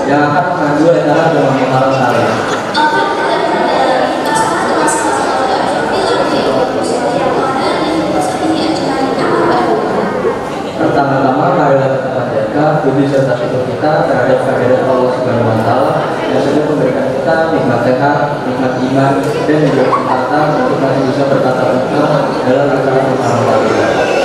yang akan mengadu acara dalam muhtaram kalian. Pertama-tama marilah kita panjatkan puji serta syukur kita terhadap kehadirat Allah Subhanahu wa Ta'ala yang sudah memberikan kita nikmat sehat, nikmat iman, dan juga kesempatan untuk masih bisa bertatap muka dalam acara muhtaram kalian.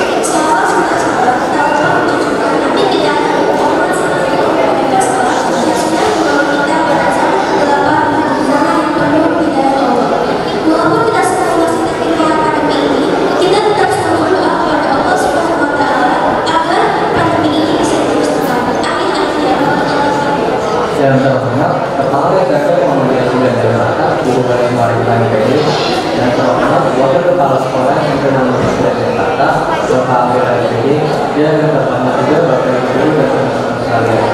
Yang terhormat Kepala Redaksi Komunikasi dan Jakarta Guru Balai Maritim PI, yang terhormat Wakil Kepala Sekolah Internasional dan Jakarta Bapak Amir PI, dan yang terhormat juga Bapak Ibu dan teman-teman sekalian.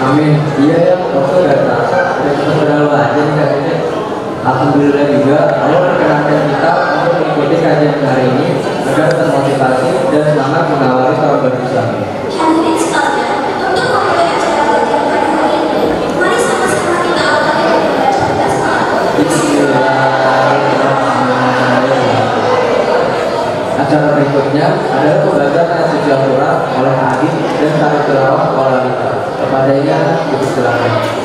Amin. Iya ya, waktu datang dan berlalu aja nih katanya. Alhamdulillah juga Allah perkenankan kita untuk mengikuti kajian hari ini agar termotivasi dan semangat mengawali tahun baru Islam. Hadirin sekalian, untuk memulai acara kajian pada hari ini, mari sama-sama kita awali dengan membaca basmalah. Bismillahirrahmanirrahim. Acara berikutnya adalah pembacaan ayat suci Al-Quran oleh Adit dan tarik tilawah oleh Lita. Kepadanya dipersilakan.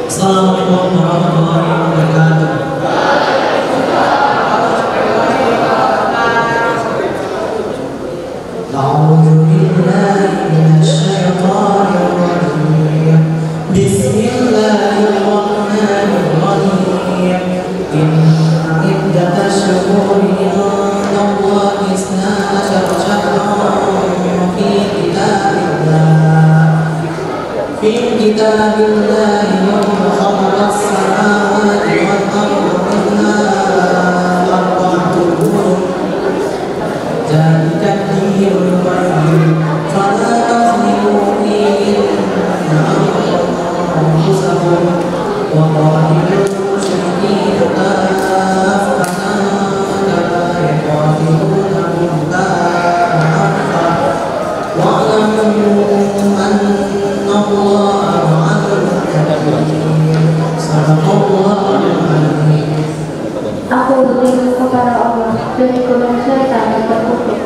Assalamualaikum warahmatullahi wabarakatuh. A'udzu billahi minasyaitonir rajim. Bismillahirrahmanirrahim. Inna iddatash shuhuri 'indallahi 12 syahran fi kitabillah. في كتاب الله يوم خلق السماوات والأرض منها أربعة حرم ذلك الدين القيم فلا تظلموا فيهن أنفسكم وقاتلوا المشركين كافة كما يقاتلونكم كافة واعلموا أن Allah ma'al muttaqin. Sadaqallahul azim. Aku berlindung kepada Allah dari golongan syaitan yang terkutuk.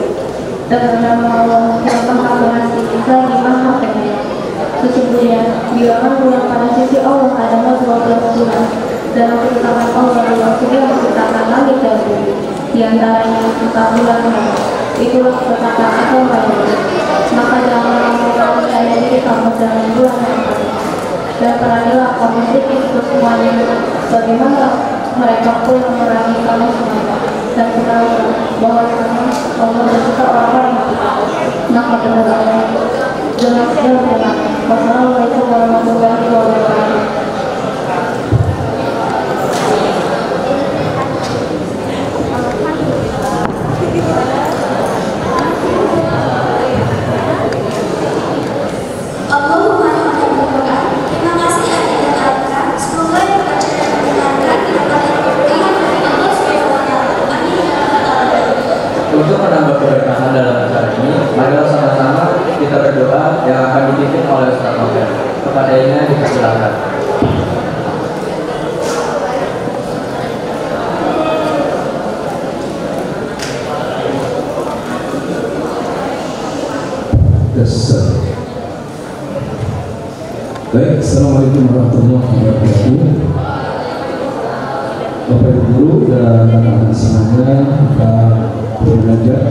Dengan nama Allah yang Maha Pengasih lagi Maha Penyayang. Sesungguhnya bilangan bulan pada sisi Allah adalah 12 bulan, dan ketetapan Allah yang sudah menciptakan langit dan bumi. Di antaranya 4 bulan Ramadan. Itulah ketetapan agama Yahudi. Maka janganlah mempercayai diri kamu dengan bulan Ramadan, dan perangilah kamu sedikit untuk semuanya, bagaimana mereka pun memerangi kamu semua. Dan ketahuilah bahwa Allah bersuka orang-orang yang takut. Maka benar-benar jelas jelas. Wassalamualaikum warahmatullahi wabarakatuh. Untuk menambah keberkahan dalam acara ini, marilah sama-sama kita berdoa yang akan dipimpin oleh Ustaz Novel. Kepadanya dipersilakan. Baik, Assalamualaikum warahmatullahi wabarakatuh. Bapak Ibu Guru dan anak-anak semuanya, kita berbelajar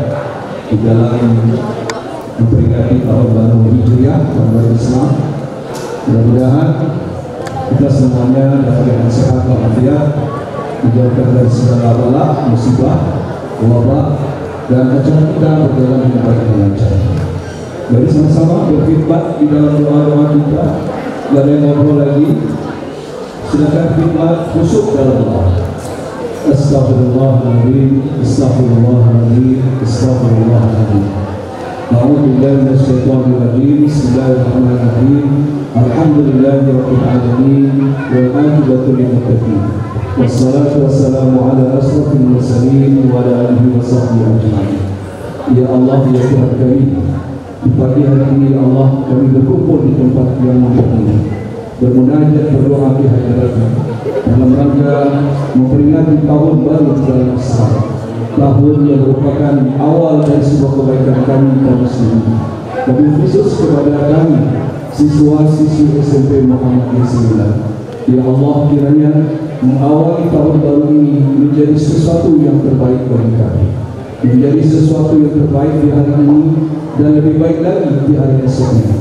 di dalam memperingati tahun baru Hijriah, tahun baru Islam. Mudah-mudahan kita semuanya dapat dengan sehat walafiat, dijauhkan dari segala bala, musibah, wabah, dan acara kita berjalan dengan baik dan lancar. Mari sama-sama berkhidmat di dalam doa-doa kita. Gak ada yang ngobrol lagi. Silakan khidmat khusyuk dalam doa. Astaghfirullahaladzim, astaghfirullahaladzim, astaghfirullahaladzim. A'udzubillahi minasyaitonir rajim. Bismillahirrahmanirrahim. Alhamdulillahirabbil alamin wal 'aqibatu lil muttaqin. Wassalatu wassalamu ala asrofil mursalin wa ala alihi wa sahbihi ajma'in. Ya Allah, ya Tuhan kami, di pagi hari ini ya Allah kami berkumpul di tempat yang mulia ini, bermunajat berdoa di hadirat-Mu dalam rangka memperingati tahun baru dalam Islam, tahun yang merupakan awal dari sebuah kebaikan kami kaum muslimin. Lebih khusus kepada kami siswa-siswi SMP Muhammadiyah 9. Ya Allah, kiranya mengawali tahun baru ini menjadi sesuatu yang terbaik bagi kami, menjadi sesuatu yang terbaik di hari ini dan lebih baik lagi di hari esoknya.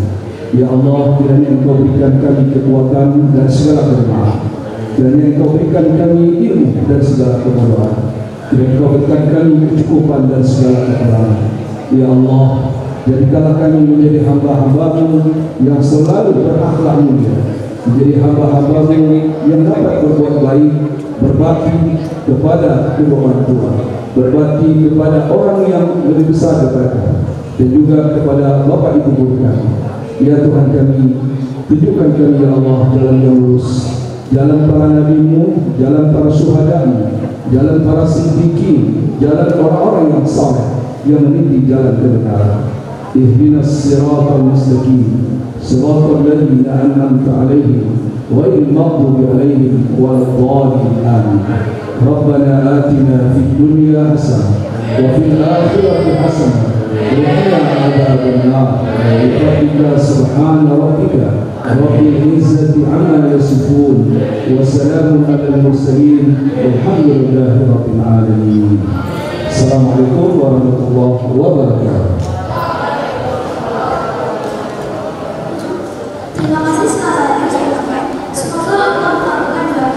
Ya Allah, kiranya Engkau berikan kami kekuatan dan segala kelemahan, kiranya Engkau berikan kami ilmu dan segala kebodohan, kiranya Engkau berikan kami kecukupan dan segala kekurangan. Ya Allah, jadikanlah kami menjadi hamba-hamba-Mu yang selalu berakhlak mulia, menjadi hamba-hamba-Mu yang dapat berbuat baik, berbakti kepada kedua orang tua, berbakti kepada orang yang lebih besar daripada kami, dan juga kepada bapak ibu guru kami. Ya Tuhan kami, tunjukkan kami ya Allah jalan yang lurus, jalan para nabi-Mu, jalan para syuhada-Mu, jalan para siddiqin, jalan orang-orang yang saleh yang meniti jalan kebenaran. Ihdinas siratal mustaqim, siratal ladzina an'amta 'alaihim ghairil maghdubi 'alaihim waladdallin. Amin. Rabbana atina fid dunya hasanah wa fil akhirati hasanah wa qina adzaban nar. Rabbika subhana rabbika rabbil izzati 'amma yasifun wa salamun 'alal mursalin walhamdulillahi rabbil alamin. Assalamualaikum warahmatullahi wabarakatuh. Terima kasih sekali. Semoga Allah melakukan doa.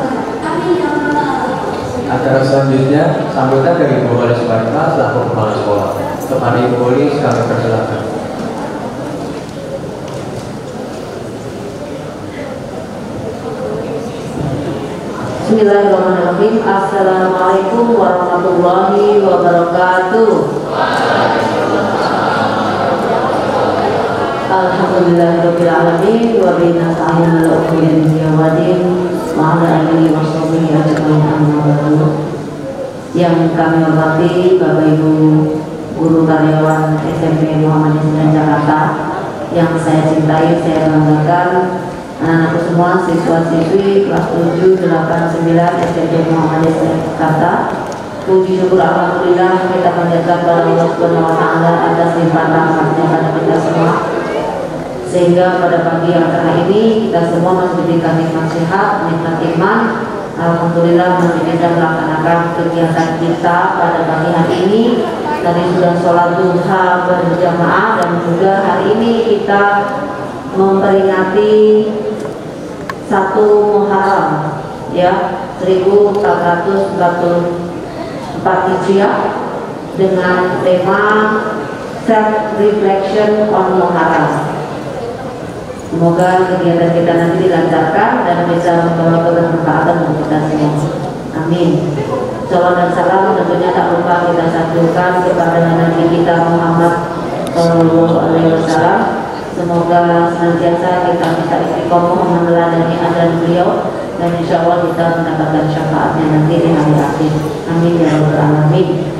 Amin ya rabbal alamin. Acara selanjutnya sambutan dari Ibu Wali Suparta selaku kepala sekolah. Kepada Ibu Wali kami persilakan. Bismillahirrahmanirrahim. Assalamualaikum warahmatullahi wabarakatuh. Alhamdulillahirabbil alamin wa bihi nasta'in ala umuri dunya wa din wa ala alihi wa sahbihi ajmain amma ba'du. Yang kami hormati Bapak Ibu guru karyawan SMP Muhammadiyah 9 Jakarta, yang saya cintai, saya banggakan, anak-anakku semua, siswa-siswi kelas 7, 8, 9 SMP Muhammadiyah Jakarta. Puji syukur alhamdulillah kita panjatkan kepada Allah Subhanahu wa taala atas limpahan rahmatnya pada kita semua, sehingga pada pagi yang cerah ini kita semua masih diberikan nikmat sehat, nikmat iman. Alhamdulillah masih bisa melaksanakan kegiatan kita pada pagi hari ini. Tadi sudah sholat duha berjamaah, dan juga hari ini kita memperingati 1 Muharram ya 1444 Hijriah dengan tema Self Reflection on Muharram. Semoga kegiatan kita nanti dilancarkan dan bisa membawa kebermanfaatan untuk kita semua. Amin. Salam dan salam tentunya tak lupa kita sanjungkan kepada Nabi kita Muhammad Sallallahu Alaihi Wasallam. Semoga senantiasa kita bisa istiqomah meneladani ajaran beliau, dan insya Allah kita mendapatkan syafaatnya nanti di hari akhir. Amin ya rabbal alamin.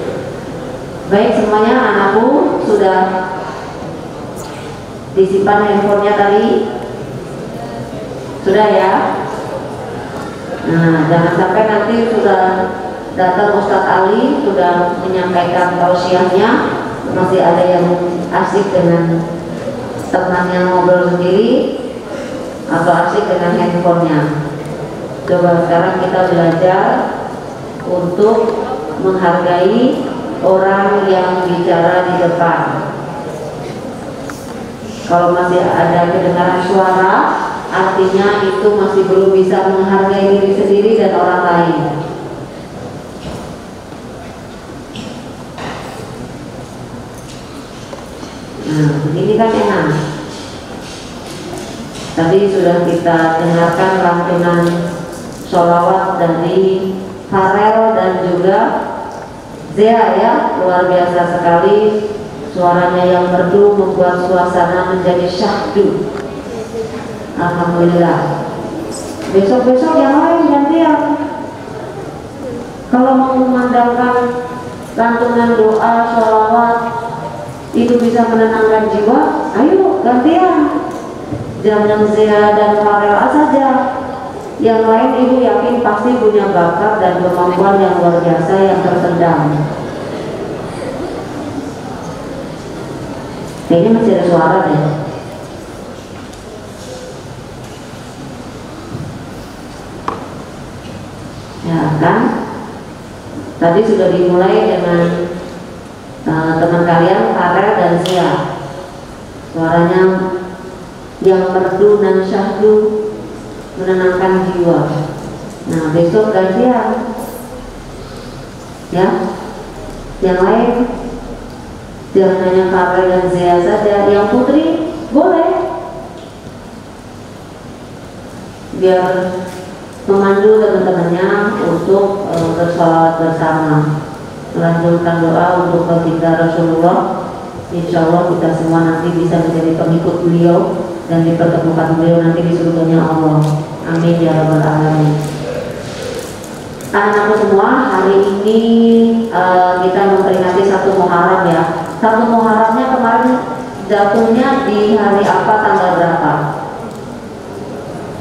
Baik semuanya, anakku sudah disimpan handphonenya tadi? Sudah ya? Nah, jangan sampai nanti sudah datang Ustadz Ali, sudah menyampaikan tausiahnya, masih ada yang asik dengan temannya ngobrol sendiri atau asik dengan handphonenya. Coba sekarang kita belajar untuk menghargai orang yang bicara di depan. Kalau masih ada kedengaran suara, artinya itu masih belum bisa menghargai diri sendiri dan orang lain. Nah, ini kan enak. Tadi sudah kita dengarkan lantunan sholawat dari Farel dan juga Zea ya, luar biasa sekali Suaranya yang merdu membuat suasana menjadi syahdu. Alhamdulillah. Besok-besok yang lain gantian. Kalau mau memandangkan lantunan doa, sholawat itu bisa menenangkan jiwa, ayo gantian. Jangan Zia dan Farel saja. Yang lain ibu yakin pasti punya bakat dan kemampuan yang luar biasa yang terpendam. Kayaknya masih ada suara deh. Ya kan? Tadi sudah dimulai dengan teman kalian Farel dan Zia. Suaranya yang merdu dan syahdu menenangkan jiwa. Nah besok gantian. Ya, yang lain jangan hanya Farel dan Zia saja. Yang putri boleh, biar memandu teman-temannya untuk bersolawat bersama, melanjutkan doa untuk baginda Rasulullah. Insya Allah kita semua nanti bisa menjadi pengikut beliau dan dipertemukan beliau nanti di surganya Allah. Amin ya rabbal alamin. Anak-anakku semua, hari ini kita memperingati 1 Muharram ya. 1 Muharramnya kemarin jatuhnya di hari apa, tanggal berapa?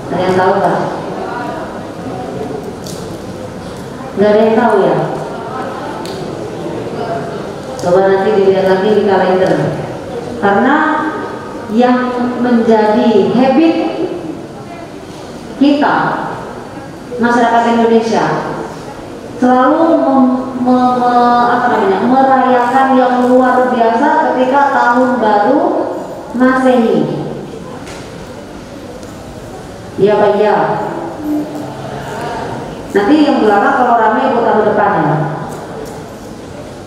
Ada yang tahu nggak? Nggak ada yang tahu ya? Coba nanti dilihat lagi di kalender. Karena yang menjadi habit kita masyarakat Indonesia selalu merayakan yang luar biasa ketika tahun baru Masehi. Iya Pak, iya. Nanti yang belakang kalau ramai ikut tahun depan ya.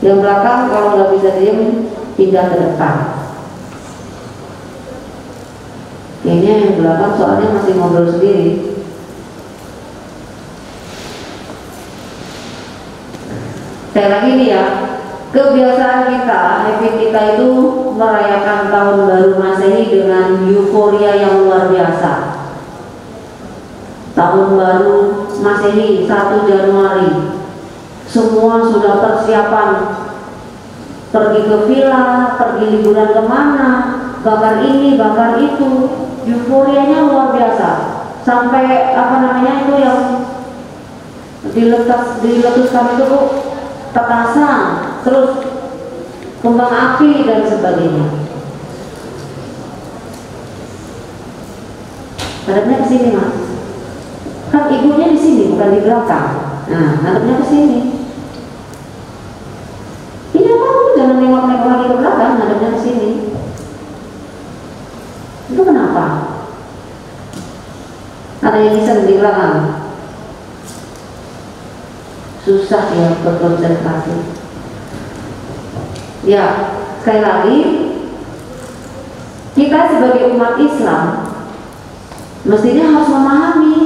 Yang belakang kalau nggak bisa diem pindah ke depan. Kayaknya yang belakang soalnya masih ngobrol sendiri. Saya lagi nih ya, kebiasaan kita, habit kita itu merayakan tahun baru Masehi dengan euforia yang luar biasa. Tahun baru Masehi 1 Januari, semua sudah persiapan pergi ke villa, pergi liburan kemana, bakar ini, bakar itu, euforianya luar biasa. Sampai apa namanya itu yang diletuskan itu petasan, terus kembang api dan sebagainya. Hadapnya ke sini mas, kan ibunya di sini bukan di belakang. Nah, hadapnya ke sini. Iya kamu jangan nengok-nengok lagi ke belakang, hadapnya ke sini. Itu kenapa? Ada yang bisa di belakang. Susah ya berkonsentrasi. Ya, sekali lagi kita sebagai umat Islam mestinya harus memahami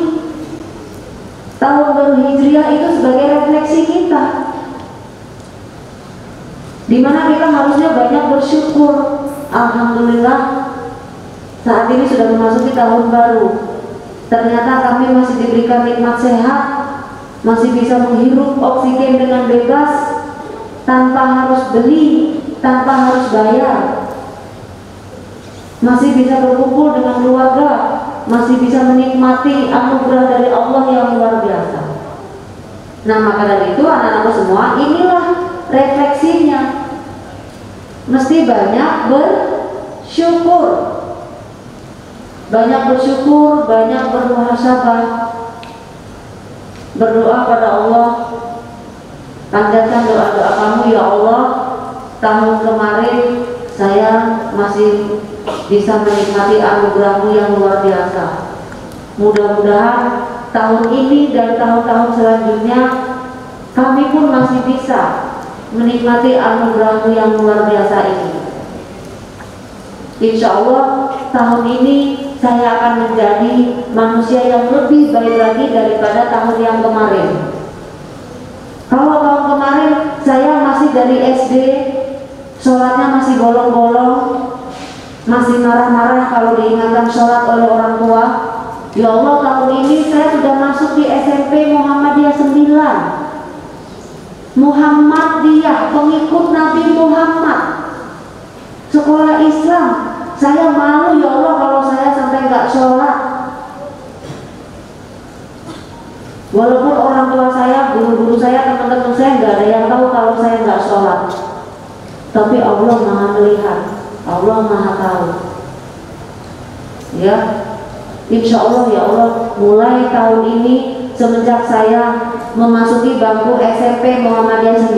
tahun baru Hijriah itu sebagai refleksi kita, dimana kita harusnya banyak bersyukur. Alhamdulillah saat ini sudah memasuki tahun baru. Ternyata kami masih diberikan nikmat sehat, masih bisa menghirup oksigen dengan bebas tanpa harus beli, tanpa harus bayar, masih bisa berkumpul dengan keluarga, masih bisa menikmati anugerah dari Allah yang luar biasa. Nah maka dari itu anak-anak semua, inilah refleksinya, mesti banyak bersyukur, banyak bersyukur, banyak bermuhasabah, berdoa pada Allah. Panjatkan doa-doa kamu, ya Allah, tahun kemarin saya masih bisa menikmati anugerahmu yang luar biasa. Mudah-mudahan tahun ini dan tahun-tahun selanjutnya kami pun masih bisa menikmati anugerahmu yang luar biasa ini. Insya Allah tahun ini saya akan menjadi manusia yang lebih baik lagi daripada tahun yang kemarin. Kalau tahun kemarin saya masih dari SD sholatnya masih bolong-bolong, masih marah-marah kalau diingatkan sholat oleh orang tua. Ya Allah, tahun ini saya sudah masuk di SMP Muhammadiyah 9, Muhammadiyah, pengikut Nabi Muhammad, sekolah Islam. Saya malu ya Allah kalau saya sampai nggak sholat. Walaupun orang tua saya, guru-guru saya, teman-teman saya nggak ada yang tahu kalau saya nggak sholat, tapi Allah Maha melihat, Allah Maha tahu. Ya, insya Allah ya Allah, mulai tahun ini semenjak saya memasuki bangku SMP Muhammadiyah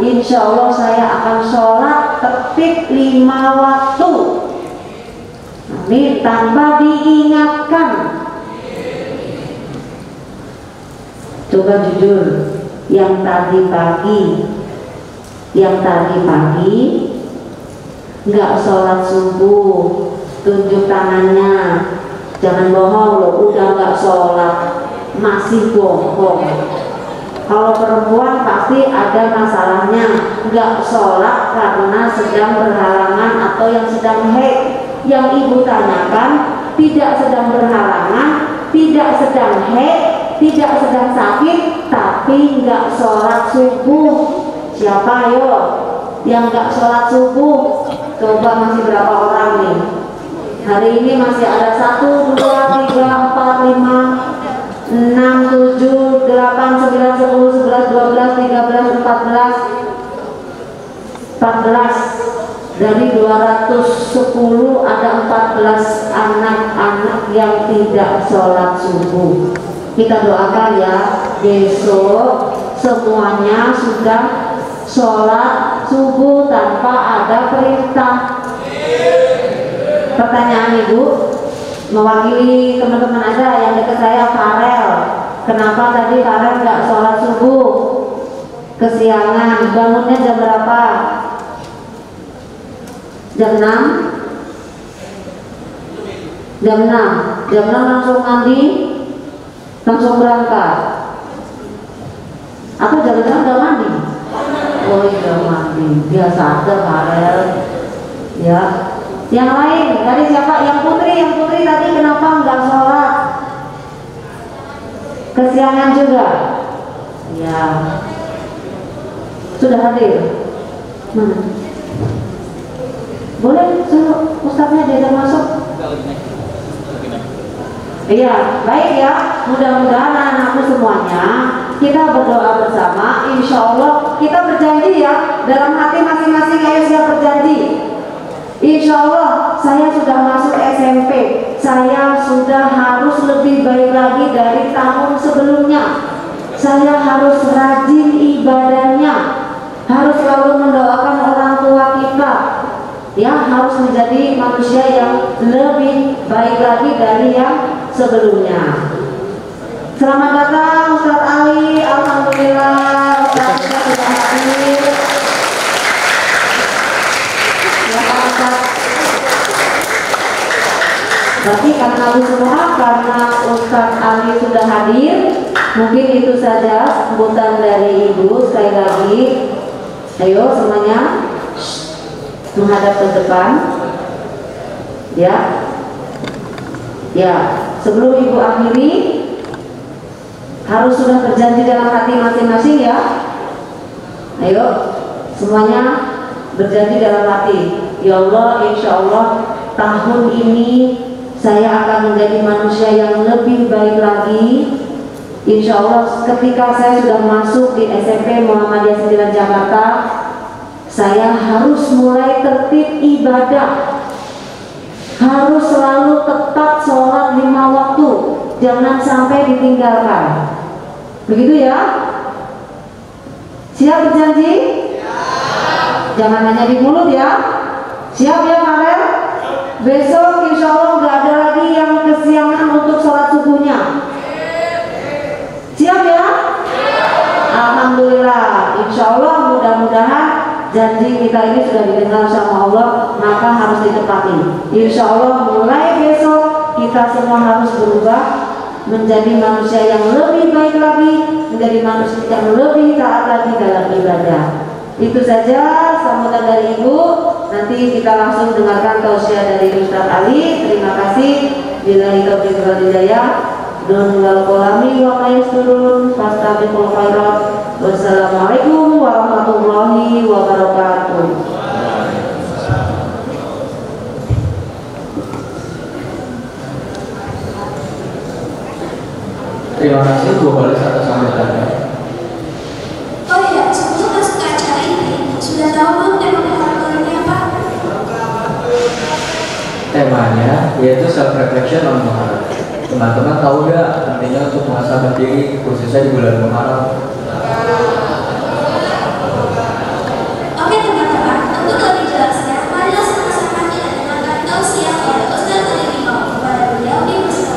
9, insya Allah saya akan sholat tertib 5 waktu. Ini tanpa diingatkan. Coba jujur, yang tadi pagi nggak sholat subuh, tunjuk tangannya, jangan bohong loh, udah nggak sholat masih bohong. Kalau perempuan pasti ada masalahnya, nggak sholat karena sedang berhalangan atau yang sedang haid. Yang ibu tanyakan tidak sedang berhalangan, tidak sedang haid, tidak sedang sakit, tapi nggak sholat subuh. Siapa yo yang nggak sholat subuh? Coba masih berapa orang nih? Hari ini masih ada 1, 2, 3, 4, 5, 6, 7, 8, 9, 10, 11, 12, 13, 14. Dari 210 ada 14 anak-anak yang tidak sholat subuh. Kita doakan ya, besok semuanya sudah sholat subuh tanpa ada perintah. Pertanyaan Ibu, mewakili teman-teman ada yang dekat saya, Farel. Kenapa tadi Farel nggak sholat subuh? Kesiangan, bangunnya jam berapa? Jam 6? Jam 6 langsung mandi, langsung berangkat. Atau jangan-jangan udah mandi? Oh iya mandi, biasa aja Farel. Ya. Yang lain, dari siapa? Yang putri tadi kenapa nggak sholat? Kesiangan juga. Ya. Sudah hadir? Mana? Boleh suruh ustaznya diajak masuk. Iya, baik ya. Mudah-mudahan anak-anakku semuanya kita berdoa bersama. Insya Allah kita berjanji ya, dalam hati masing-masing ayo siap berjanji. Insya Allah saya sudah masuk SMP, saya sudah harus lebih baik lagi dari tahun sebelumnya. Saya harus rajin ibadahnya, harus selalu mendoakan orang tua kita. Ya, harus menjadi manusia yang lebih baik lagi dari yang sebelumnya. Selamat datang Ustaz Ali, alhamdulillah Ustaz sudah hadir. Ya, Ustaz. Berarti karena semua, karena Ustaz Ali sudah hadir, mungkin itu saja sambutan dari Ibu. Sekali lagi, ayo semuanya menghadap ke depan. Ya. Ya, sebelum Ibu akhiri harus sudah berjanji dalam hati masing-masing ya. Ayo semuanya berjanji dalam hati. Ya Allah, insya Allah tahun ini saya akan menjadi manusia yang lebih baik lagi. Insya Allah ketika saya sudah masuk di SMP Muhammadiyah 9 Jakarta, saya harus mulai tertib ibadah, harus selalu tepat sholat 5 waktu, jangan sampai ditinggalkan. Begitu ya? Siap berjanji? Jangan hanya di mulut ya. Siap ya Farel? Besok insya Allah nggak ada lagi yang kesiangan untuk sholat subuhnya. Siap ya? Alhamdulillah. Insya Allah mudah-mudahan janji kita ini sudah didengar sama Allah, maka harus ditepati. Insya Allah mulai besok kita semua harus berubah menjadi manusia yang lebih baik lagi, menjadi manusia yang lebih taat lagi dalam ibadah. Itu saja sambutan dari Ibu. Nanti kita langsung dengarkan tausiah dari Ustaz Ali. Terima kasih. Billahi taufiq wal hidayah. Dun wal qalami wa ma yasturun. Fastabiqul khairat. Wassalamualaikum warahmatullahi wabarakatuh. Terima kasih Bu Holis atas sambutannya. Oh iya, sebelum masuk ke acara ini, sudah tahu belum tema hari ini apa? Temanya yaitu self reflection on Muharram. Teman-teman tahu nggak pentingnya untuk muhasabah diri khususnya di bulan Muharram? Oke teman-teman, untuk lebih jelasnya, marilah sama-sama kita dengarkan tausiah oleh Ustaz Ali Imam kepada beliau di Muslim.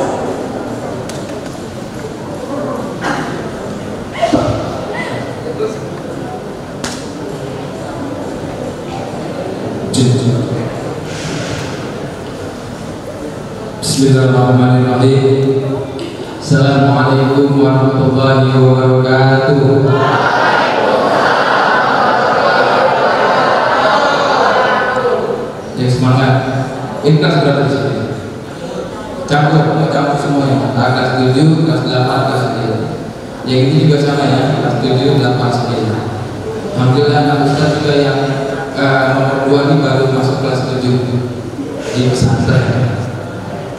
Bismillahirrahmanirrahim. Assalamualaikum warahmatullahi wabarakatuh. Ya semangat. Ini kelas berapa di sini? Campur semuanya. Kelas 7, kelas 8, kelas 9. Yang ini juga sama ya, kelas 7, 8, 9. Alhamdulillah anak Ustaz juga yang nomor 2 ini baru masuk kelas 7 di pesantren.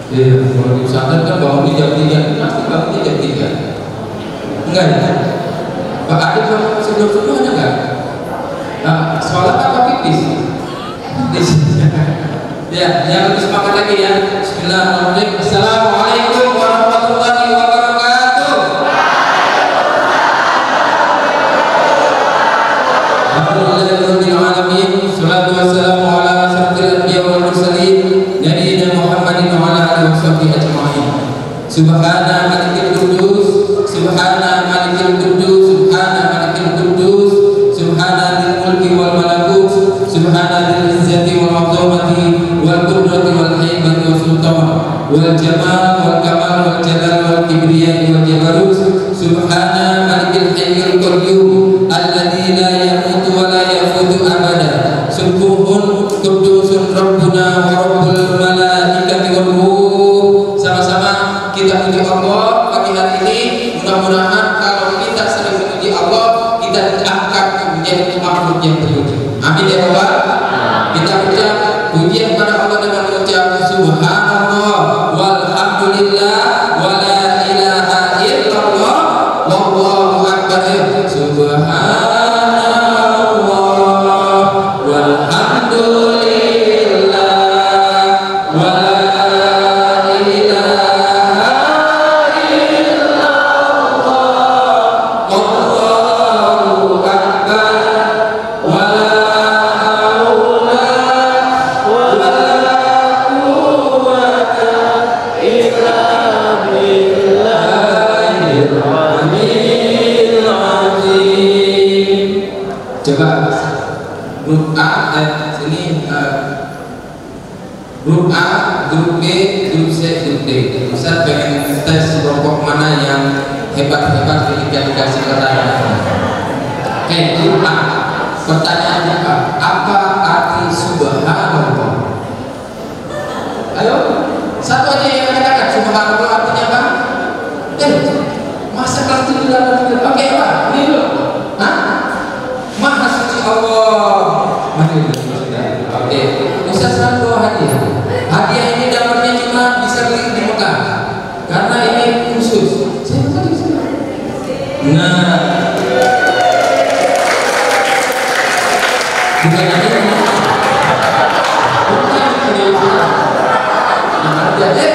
Iya, kalau di pesantren kan bangun di jam 3, pasti bangun di jam 3. Enggak ya? Pak Adit sebelum semuanya enggak? Nah, sholat apa pipis? Pipis. Ya, yang lebih semangat lagi ya. Bismillahirrahmanirrahim. Assalamualaikum warahmatullahi wabarakatuh. Alhamdulillahirrahmanirrahim. Salatu wassalamu ala asyrafil anbiya wal mursalin nabiyina Muhammadin wa ala alihi washabbihi ajma'in. Subhana malikil qudus, subhana malikil qudus, subhana malikil qudus, subhana dzil mulki wal malakut, subhana dzil izzati wal 'azamati wal qudrati wal haibati was sultan wal jamal wal kamal wal jalal wal kibriya wal jabarut. Subhana malikil hayyul qayyum alladzi la yamutu wa la yafutu abada. Subuhun qudusun rabbuna wa rabbul malaikati wal ruh. Sama-sama kita puji Allah pagi hari ini. Mudah-mudahan kalau kita sering memuji Allah, kita diangkat menjadi makhluk yang terpuji. Amin ya Rabbal. Kita ucap pujian pada Allah dengan mengucap subhanallah walhamdulillah wa la ilaha illallah wallahu akbar. Subhanallah walhamdulillah wa la ilaha illallah wallahu akbar wa la haula wa la quwwata illa billahil aliyyil azim. Coba grup A sini grup A, grup B, grup C, grup D. Ustaz pengen tes kelompok mana yang hebat-hebat ketika dikasih pertanyaan. Oke, grup A. Pertanyaannya apa arti subhanallah? Ayo, satu aja yang katakan subhanallah artinya apa? Masa kelas 7 dalam tidur? Oke, Pak, ini dulu. Hah? Maha suci Allah. Mari dulu. Oke, Ustaz selalu bawa hadiah. Hadiah ini dapatnya cuma bisa beli di Mekah, karena ini khusus. Saya tadi sana. Nah, bukan hanya ini. Bukan ini. Nah, hadiah.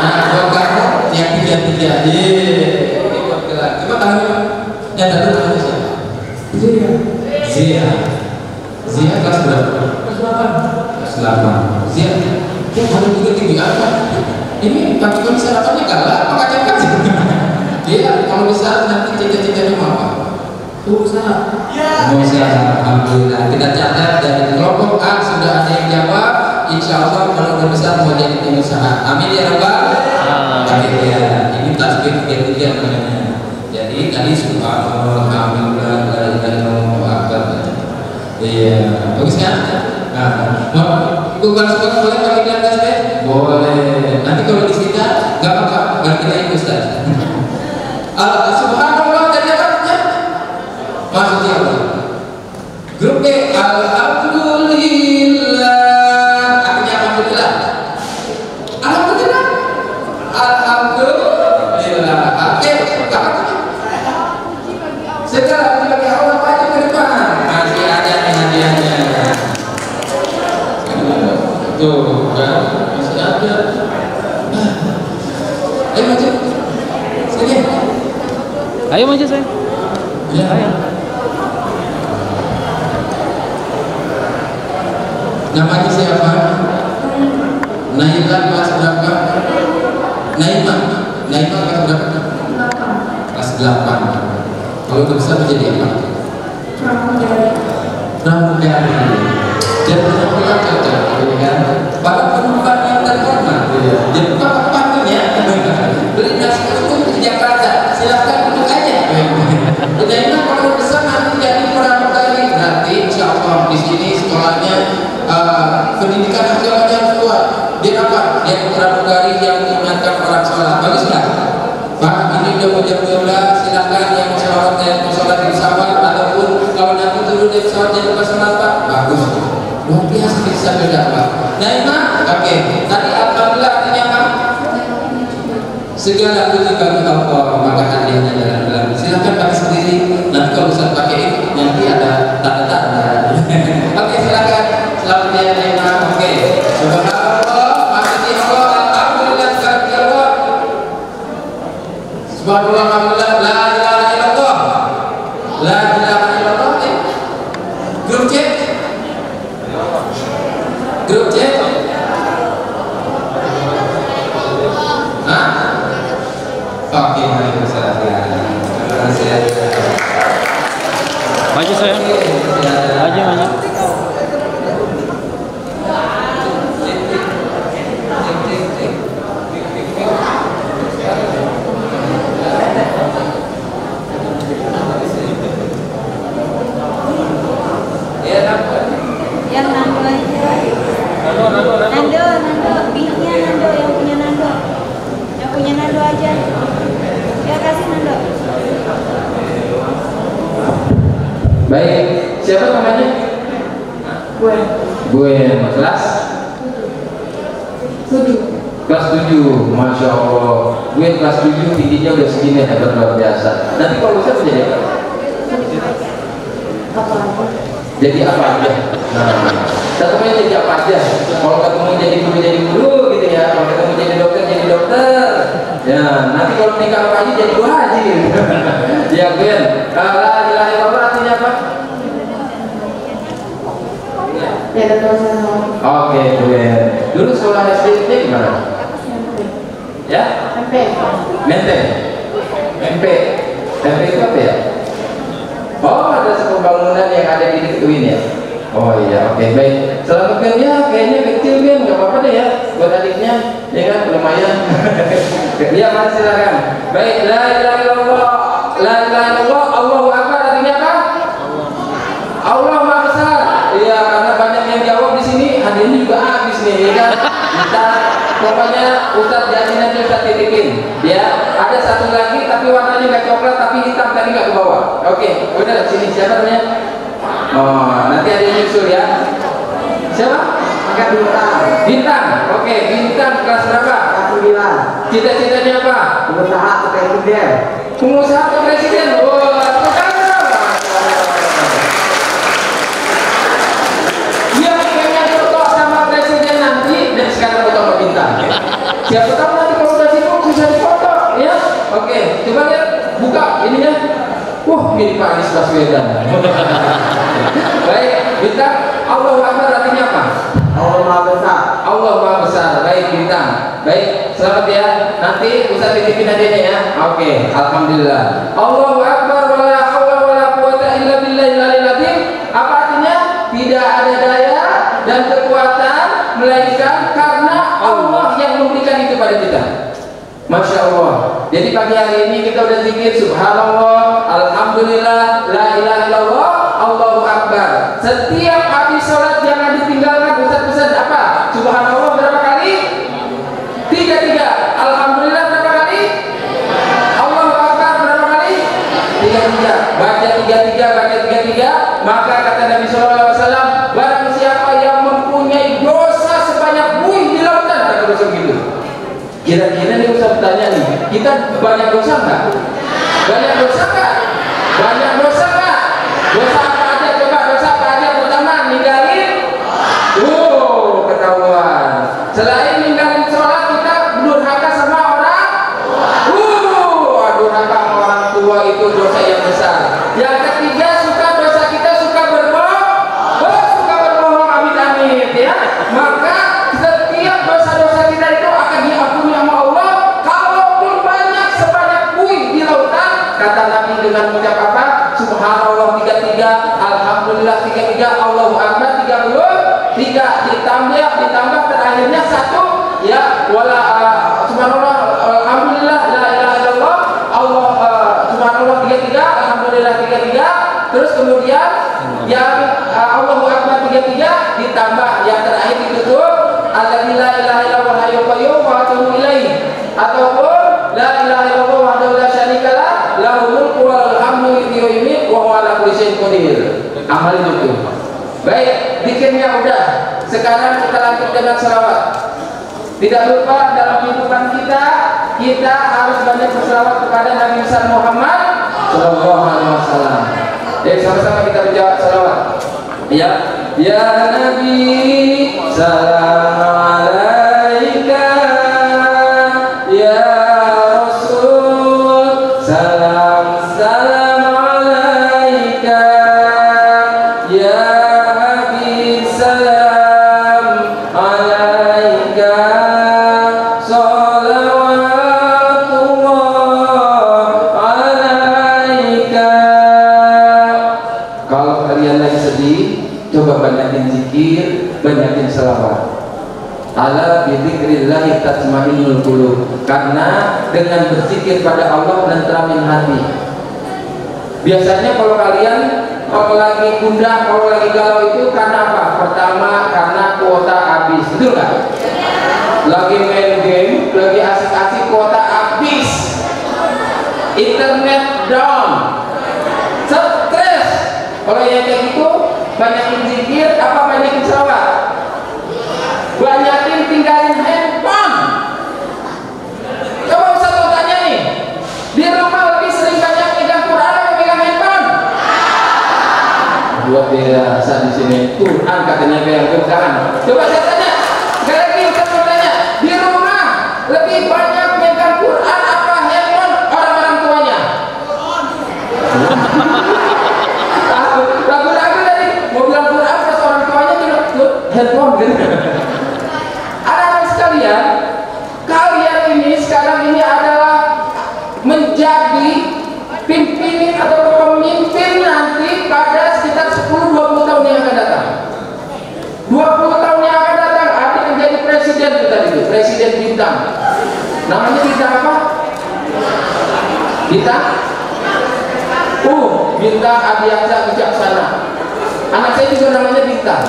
Nah, buat kamu yang 3-3. Ini buat gerak. Coba tangan. Yang tadi tangan siapa? Zia. Zia kelas berapa? Kelas 8. Kelas 8. Zia. Kok ada juga tinggi apa? Ini pagi kami sarapannya kalah apa kacang-kacang? Dia kalau bisa nanti cita-citanya mau apa? Usaha. Usaha. Alhamdulillah. Kita catat dari kelompok A sudah ada yang jawab. Insya Allah kalau udah besar mau jadi pengusaha. Amin ya Rabbal. Amin ya. Ini tasbih 3-3 namanya. Jadi tadi subhanallah, alhamdulillah, la ilaha Bagus kan? Nah, bukan sekolah boleh pakai di atas deh? Boleh. Nanti kalau disita nggak apa-apa, balik lagi Ustaz. Subhanallah tadi apa artinya? Maksudnya apa? Grup B, alhamdulillah. Artinya alhamdulillah. Alhamdulillah. Alhamdulillah. Oke, apa artinya? Sekarang dibagi Allah maju ke depan. Masih ada nih hadiahnya. Tuh, kan? Masih ada. Ayo maju. Sini. Ayo maju saya. Ya. Ayo. Namanya siapa? Naila kelas berapa? Naima kelas berapa? Kelas 8. Kalau udah besar menjadi apa? Pramugari. Jadi pramugari cocok, ya kan? Para penumpang yang terhormat. Jadi apa panggilnya? Beli nasi uduk di Jakarta. Silahkan duduk aja. Naima kalau besar nanti jadi pramugari. Nanti insya Allah di sini sekolahnya pendidikan agamanya harus kuat. Dia apa? Dia pramugari yang mengingatkan orang sholat. Bagus nggak? Pak, ini udah mau jam 12. Silakan yang mau sholat di pesawat ataupun kalau nanti turun dari pesawat jangan lupa sholat Pak. Bagus. Luar biasa bisa beda Pak. Naima, oke. Tadi alhamdulillah artinya apa? Segala puji bagi Allah, maka hadiahnya dalam. Silakan pakai sendiri. Nanti kalau Ustaz pakai nanti ada tanda-tanda. Oke, silakan. Selamat ya Naima. Oke. Subhanallah, maksudnya Allah, alhamdulillah sekali Allah. Subhanallah, alhamdulillah, la ilaha illallah. La ilaha illallah. Grup C. Grup C. Hah? Oke, mari kita Maju saya. Maju. Yang Nando aja. Nando, bihnya Nando, yang punya Nando. Yang punya Nando aja. Ya kasih Nando. Baik, siapa namanya? Gue kelas 7. kelas 7, Masya Allah. Gue kelas 7 tingginya udah segini, hebat luar biasa. Nanti kalau bisa menjadi apa? Jadi apa aja? Nah, satunya jadi apa aja? Kalau ketemu jadi guru gitu ya. Kalau ketemu jadi dokter. Ya, nanti kalau nikah Pak Haji jadi Bu Haji. Ya, Ben. La ilaha illallah artinya apa? Ya betul sama. Oke, Ben. Dulu sekolah SD di mana? Ya? Menteng. MP itu apa ya? Oh, ada pembangunan yang ada di dekat UIN ya? Oh iya, oke, baik. Selamat kan ya, kayaknya kecil kan, nggak apa-apa deh ya, buat adiknya, ya kan, lumayan. Ya, mari silakan. Baik, la ilaha illallah, la ilaha illallah, Allahu Akbar artinya apa? Allah Maha Besar. Iya, karena banyak yang jawab di sini, hadiahnya juga habis nih, ya kan? Kita pokoknya Ustaz jadi nanti Ustaz titipin. Ya, ada satu lagi tapi warnanya nggak coklat tapi hitam tadi nggak ke bawah. Oke, udah sini siapa namanya? Oh, nanti ada yang nyusul ya. Siapa? Bintang. Oke, Bintang kelas berapa? 9. Cita-citanya apa? Pengusaha atau presiden? Pengusaha atau presiden? Wah, dia pengen foto sama presiden nanti dan sekarang foto sama Bintang. Siapa tahu nanti kalau udah sibuk bisa difoto, ya? Oke, coba lihat, buka ininya. Wah, mirip Pak Anies Baswedan. Baik, Bintang, Allahu Akbar artinya apa? Allah Maha Besar. Allah Maha Besar. Baik, Bintang. Baik, selamat ya. Nanti Ustaz titipin hadiahnya ya. Oke, alhamdulillah. Allahu Akbar wala haula wala quwata illa billahil aliyil azim. Apa artinya? Tidak ada daya dan kekuatan melainkan karena Allah yang memberikan itu pada kita. Masya Allah. Jadi pagi hari ini kita udah zikir subhanallah, alhamdulillah, la ilaha illallah, Allahu Akbar. Setiap habis kedua itu dosa yang besar. Yang ketiga suka dosa kita suka berbohong, amit amit ya. Maka setiap dosa-dosa kita itu akan diampuni sama Allah. Kalaupun banyak sebanyak buih di lautan, kata Nabi dengan mengucap apa? Subhanallah 33, Alhamdulillah 33, Allahu Akbar 33, ditambah terakhirnya 1 ya, wala subhanallah alhamdulillah la ilaha illallah Allah subhanallah 33, Alhamdulillah 33, terus kemudian yang Allahu Akbar 33 ditambah yang terakhir ditutup alladzi la ilaha illallah hayyul qayyum wa atubu ilaih, ataupun la ilaha illallah wahdahu la syarikalah lahul mulku wa lahul hamdu yuhyi wa yumiitu wa huwa ala kulli syai'in qadir. Amal itu. Baik, zikirnya udah. Sekarang kita lanjut dengan selawat. Tidak lupa dalam kehidupan kita harus banyak berselawat kepada Nabi besar Muhammad Sallallahu Alaihi Wasallam. Jadi sama-sama kita berjawab selawat. Ya, ya Nabi, salam alaika. Ya Rasul, salam alaika. Ya Habib, salam alaika. Salawatullah alaika. Kalau kalian lagi sedih, coba banyakin zikir, banyakin selawat. Ala bidzikrillah tatma'innul qulub. Karena dengan berzikir pada Allah tenteramin hati. Biasanya kalau lagi gundah, kalau lagi galau itu karena apa? Pertama karena kuota habis, betul nggak? Lagi main game, lagi asik-asik kuota habis, internet down, stres. Kalau yang kayak gitu, banyakin zikir, apa banyakin selawat? Banyakin tinggalin handphone. Coba Ustaz mau tanya nih, di rumah lebih sering banyak pegang Quran atau pegang handphone? Dua biasa di sini Quran katanya pegang. Coba saya tanya, sekali lagi Ustaz mau tanya, di rumah lebih banyak pegang Quran apa handphone orang-orang tuanya? Ragu-ragu tadi mau bilang Quran pas orang tuanya bilang handphone gitu. Anak-anak sekalian, kalian ini sekarang ini adalah menjadi pimpinan atau pemimpin nanti pada sekitar 10-20 tahun yang akan datang. 20 tahun yang akan datang ada menjadi presiden itu tadi, presiden bintang. Namanya bintang apa? Bintang? Bintang Adiaksa Bijaksana. Anak saya juga namanya Bintang.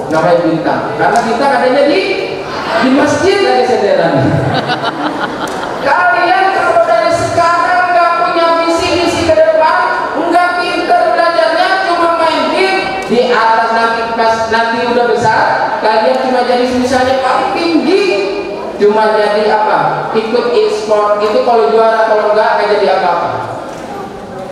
Namanya Bintang. Karena Bintang adanya di masjid dari sederhana. Kalian kalau dari sekarang nggak punya visi ke depan, nggak pintar belajarnya, cuma main game di atas, nanti udah besar, kalian cuma jadi misalnya paling tinggi, cuma jadi apa? Ikut e-sport itu kalau juara, kalau nggak jadi apa-apa.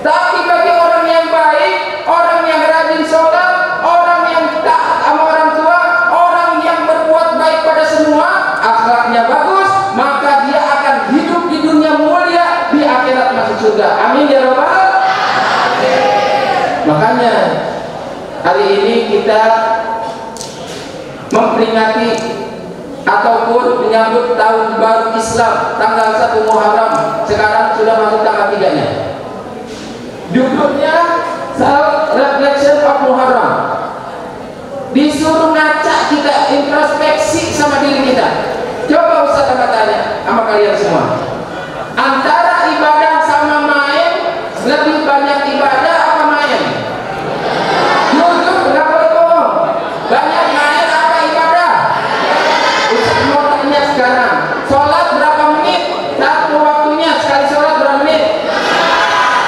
Tapi bagi orang yang baik, orang yang rajin sholat, orang yang taat sama orang tua, orang yang berbuat baik pada semua, akhlaknya bagus, maka dia akan hidup di dunia mulia, di akhirat masuk surga. Amin ya rabbal alamin. Makanya hari ini kita memperingati ataupun menyambut tahun baru Islam tanggal 1 Muharram. Sekarang sudah masuk tanggal 3-nya. Judulnya Self Reflection of Muharram. Disuruh ngaca kita, introspeksi sama diri kita. Coba Ustaz tanya sama kalian semua, antara ibadah sama main, lebih banyak ibadah apa main? Jujur, nggak boleh bohong. Banyak main apa ibadah? Ustaz mau tanya sekarang, sholat berapa menit? Satu waktunya, sekali sholat berapa menit?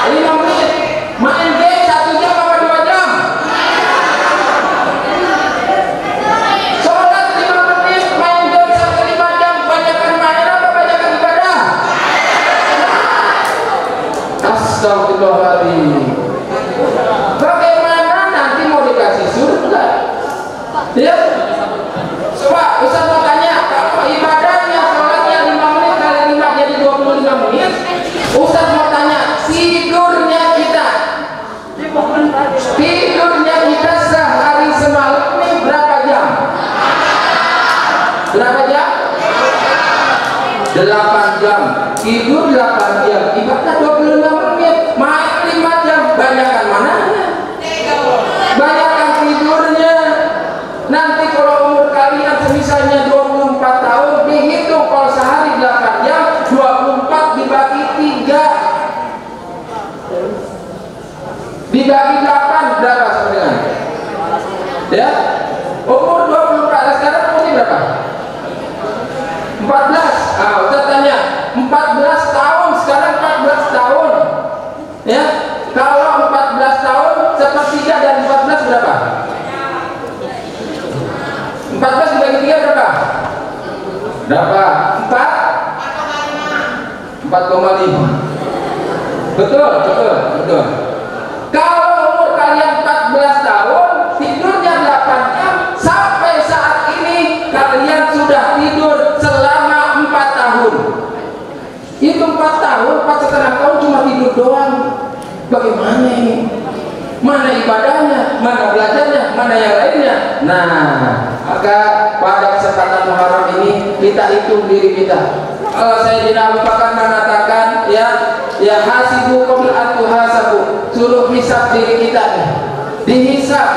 5 menit. Main game 1 jam apa 2 jam? Sholat 5 menit, main game sampai 5 jam. Banyakan main apa banyakan ibadah? Astagfirullahaladzim. Bagaimana nanti mau dikasih surga? Ya? Coba Ustaz mau tanya, kalau ibadahnya sholatnya 5 menit kali 5 jadi 25 menit. Ustaz mau tanya, si tidur 8 jam, ibadah 25 menit, main 5 jam, banyakan mananya? Banyakan tidurnya. Nanti kalau umur kalian semisalnya 24 tahun, dihitung kalau sehari 8 jam, 24 dibagi 3. Dibagi 8 berapa sama dengan? Ya, umur 24, sekarang umurnya berapa? 14. Ah, Ustaz tanya, 14 tahun, sekarang 14 tahun. Ya, kalau 14 tahun, sepertiga dari 14 berapa? 14 dibagi 3 berapa? Berapa? 4,5. Betul. Kalau umur kalian 14 tahun, tidurnya 8 jam, sampai saat ini kalian sudah tidur selama 4 tahun. Itu 4 tahun, 4,5 tahun cuma tidur doang. Bagaimana ini? Mana ibadahnya, mana belajarnya, mana yang lainnya? Nah, maka pada kesempatan Muharram ini kita hitung diri kita. Kalau Sayyidina Abu Bakar mengatakan, ya hasibu qabla an tuhasabu, suruh hisab diri kita nih. Dihisab,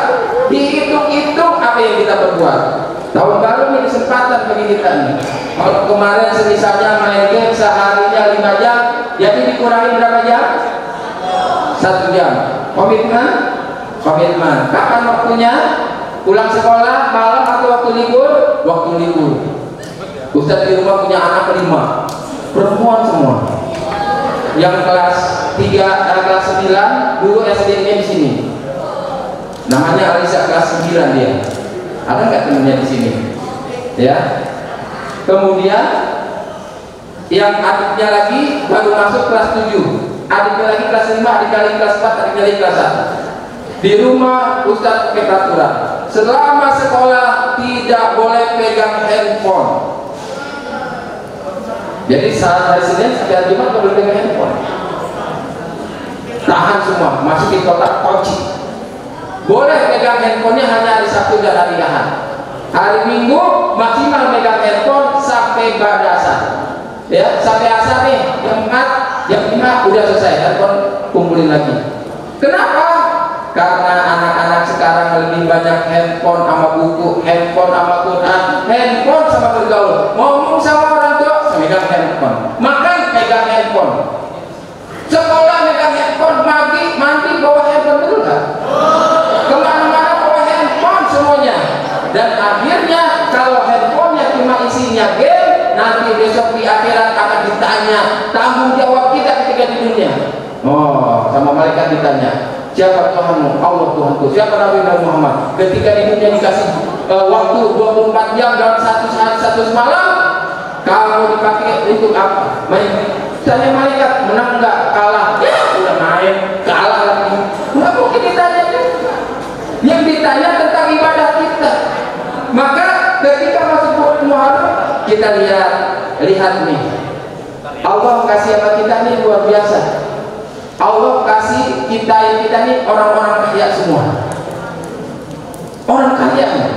dihitung-hitung apa yang kita perbuat. Tahun baru ini kesempatan bagi kita nih. Kalau kemarin misalnya main game seharinya 5 jam, jadi dikurangi berapa jam? 1 jam. Komitmen. Kapan waktunya? Pulang sekolah, malam atau waktu libur? Waktu libur. Ustaz di rumah punya anak 5, perempuan semua. Yang kelas 3, kelas 9, dulu SD-nya di sini. Namanya Alisa, kelas 9 dia. Ada nggak temennya di sini? Ya. Kemudian yang adiknya lagi baru masuk kelas 7, adiknya lagi kelas 5, adiknya lagi kelas 4, adiknya lagi kelas 1. Di rumah Ustaz pakai peraturan, selama sekolah tidak boleh pegang handphone. Jadi saat hari Senin sampai hari Jumat boleh pegang handphone. Tahan semua, masukin kotak kunci. Boleh pegang handphonenya hanya hari Sabtu dan hari Ahad. Hari Minggu maksimal pegang handphone sampai badasan. Ya, sampai asar nih, jam 4, jam 5 udah selesai, handphone kumpulin lagi. Kenapa? Karena anak-anak sekarang lebih banyak handphone sama buku, handphone sama Quran, handphone sama bergaul. Ngomong sama orang tua, megang handphone. Makan, megang handphone. Sekolah megang handphone, mandi bawa handphone, betul nggak? Kemana-mana bawa handphone semuanya. Dan akhirnya kalau handphonenya cuma isinya game, nanti besok di akhirat akan ditanya tanggung jawab kita ketika di dunia. Oh, sama malaikat ditanya, siapa Tuhanmu? Allah Tuhanku. Siapa Nabi Muhammad? Ketika di dunia dikasih waktu 24 jam dalam satu hari satu malam, kamu dipakai untuk apa? Main. Tanya malaikat, menang nggak? Kalah. Ya, udah main, kalah lagi. Nggak mungkin ditanya. Yang ditanya tentang ibadah kita. Maka ketika masuk bulan Muharram, kita lihat nih, Allah kasih apa kita nih luar biasa. Allah kasih kita nih orang-orang kaya semua. Orang kaya nih.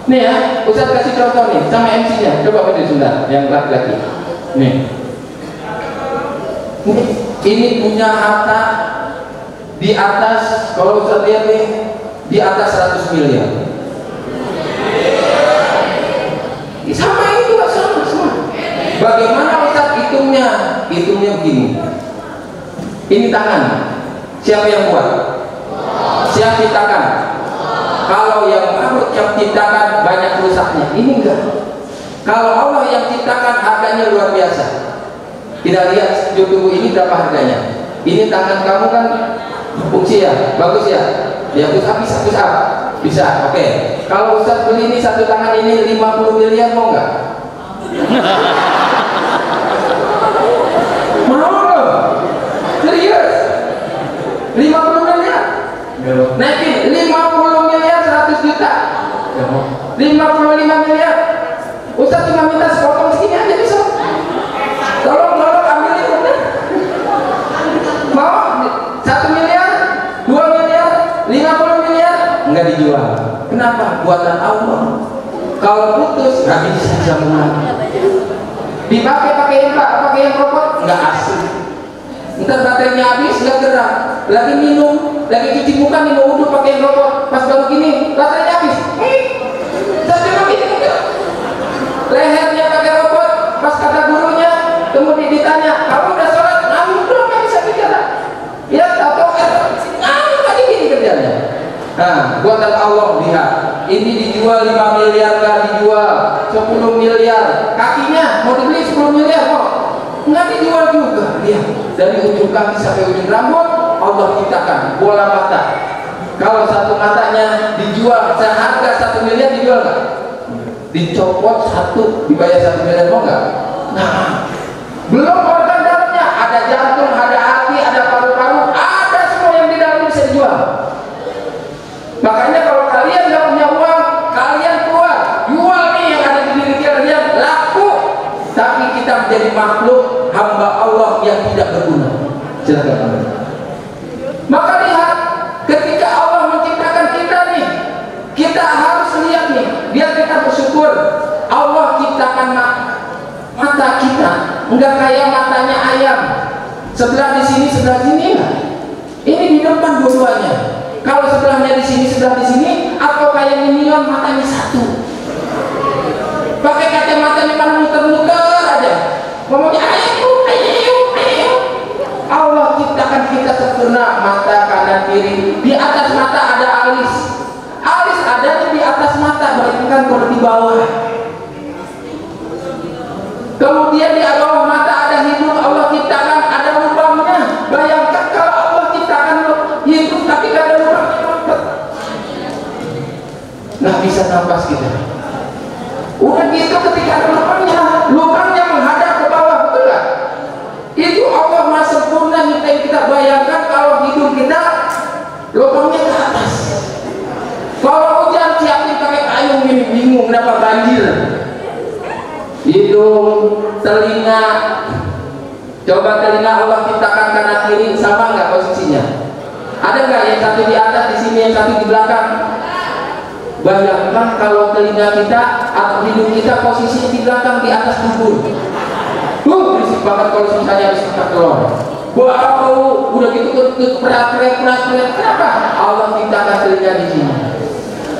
Nih ya, Ustaz kasih contoh nih sama MC-nya. Coba berdiri sebentar, yang laki-laki. Nih. Ini punya harta di atas, kalau Ustaz lihat nih, di atas 100 miliar. Sama itu juga sama. Bagaimana Ustaz hitungnya? Hitungnya begini. Ini tangan, siapa yang buat? Siapa ciptakan? Kalau yang makhluk yang ciptakan banyak rusaknya, ini enggak. Kalau Allah yang ciptakan harganya luar biasa. Kita lihat tubuh ini berapa harganya. Ini tangan kamu kan fungsi ya, bagus ya. Ya bisa. Oke. Kalau Ustaz beli ini satu tangan ini 50 miliar mau nggak? Mau loh. Serius? 50 miliar? Naikin 50 miliar 100 juta. 55 miliar. Ustaz cuma minta sepotong segini aja bisa. Tolong ambil itu. Mau 1 miliar, 2 miliar, 50 miliar nggak dijual. Kenapa? Buatan Allah. Kalau putus nggak bisa sambung lagi. Pakai yang robot nggak asik. Ntar baterainya habis nggak gerak. Lagi minum, lagi cuci muka nih mau wudhu pakai yang robot. Pas baru gini baterainya habis. Saya gini enggak. Lehernya pakai robot. Pas kata gurunya, kemudian ditanya, kamu udah sholat? Namun belum, nggak bisa bicara. Ya atau lagi gini kerjanya. Nah, buatan Allah lihat. Ini dijual 5 miliar, nggak dijual 10 miliar. Kakinya mau dibeli 10 miliar kok. Nggak dijual juga. Lihat, dari ujung kaki sampai ujung rambut Allah ciptakan bola mata. Kalau satu matanya dijual seharga 1 miliar, dijual nggak? Dicopot satu dibayar 1 miliar, mau nggak? Nah, belum organ dalamnya, ada jantung, ada hati, ada paru-paru, ada semua yang di dalam bisa dijual. Makanya kalau kalian nggak punya uang, kalian keluar jual nih yang ada di diri kalian, laku. Tapi kita menjadi makhluk hamba Allah yang tidak berguna. Silakan. Maka lihat, ketika Allah menciptakan kita nih, kita harus lihat nih, biar kita bersyukur. Allah ciptakan mata kita, enggak kayak matanya ayam, sebelah di sini, sebelah sini. Ini di depan dua-duanya. Kalau sebelahnya di sini, sebelah di sini, atau kayak minion matanya satu. Pakai kacamata di mana muter-muter aja. Ngomongnya ayo. Allah ciptakan kita sempurna, mata kanan kiri. Di atas mata ada alis. Alis ada di atas mata, bayangkan kalau di bawah. Kemudian di bawah mata ada hidung, Allah ciptakan ada lubangnya. Bayangkan kalau Allah ciptakan hidung tapi gak ada lubangnya, nggak bisa nafas kita. Udah gitu ketika ada lubangnya menghadap ke bawah, betul gak? Itu Allah Maha sempurna nyiptain kita. Bayangkan kalau hidung kita lubangnya ke atas. Kalau hujan siapin pakai payung ini, bingung kenapa banjir. Hidung, telinga, coba telinga Allah ciptakan kanan kiri, sama nggak posisinya? Ada nggak yang satu di atas di sini, yang satu di belakang? Bayangkan kalau telinga kita atau hidung kita posisinya di belakang, di atas tubuh. Berisik banget kalau misalnya harus kita keluar. Bau, udah gitu perat. Kenapa? Allah ciptakan telinga di sini.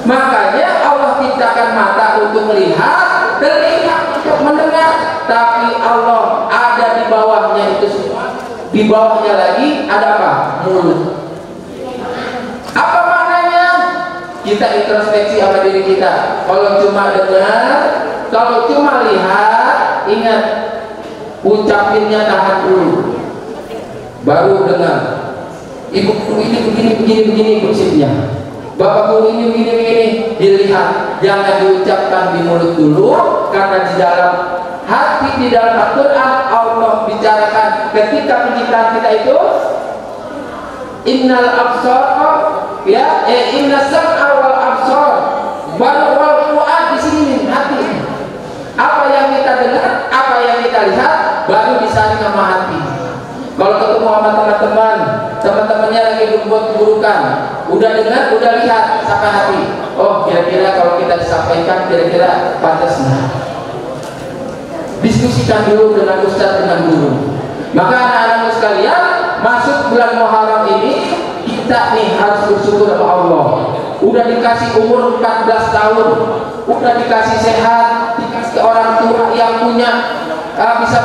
Makanya Allah ciptakan mata untuk melihat, telinga untuk mendengar, tapi Allah ada di bawahnya itu semua. Di bawahnya lagi ada apa? Mulut. Apa maknanya? Kita introspeksi sama diri kita. Kalau cuma dengar, kalau cuma lihat, ingat ucapinnya tahan dulu, baru dengar. Ibu ini begini prinsipnya. Bapak guru ini begini, dilihat, jangan diucapkan di mulut dulu, karena di dalam hati, di dalam Al-Quran Allah bicarakan ketika penciptaan kita itu, innal absar, ya, inna sam'a wal absar, wal fuad, di sini hati. Apa yang kita dengar, apa yang kita lihat, baru disaring sama hati. Kalau ketemu sama teman-temannya lagi berbuat keburukan, udah dengar, udah lihat, sampai hati. Oh, kira-kira kalau kita disampaikan, kira-kira pantas nah. Diskusikan dulu dengan ustaz, dengan guru. Maka anak-anakku sekalian, masuk bulan Muharram ini, kita nih harus bersyukur sama Allah. Udah dikasih umur 14 tahun, udah dikasih sehat, dikasih orang tua yang punya bisa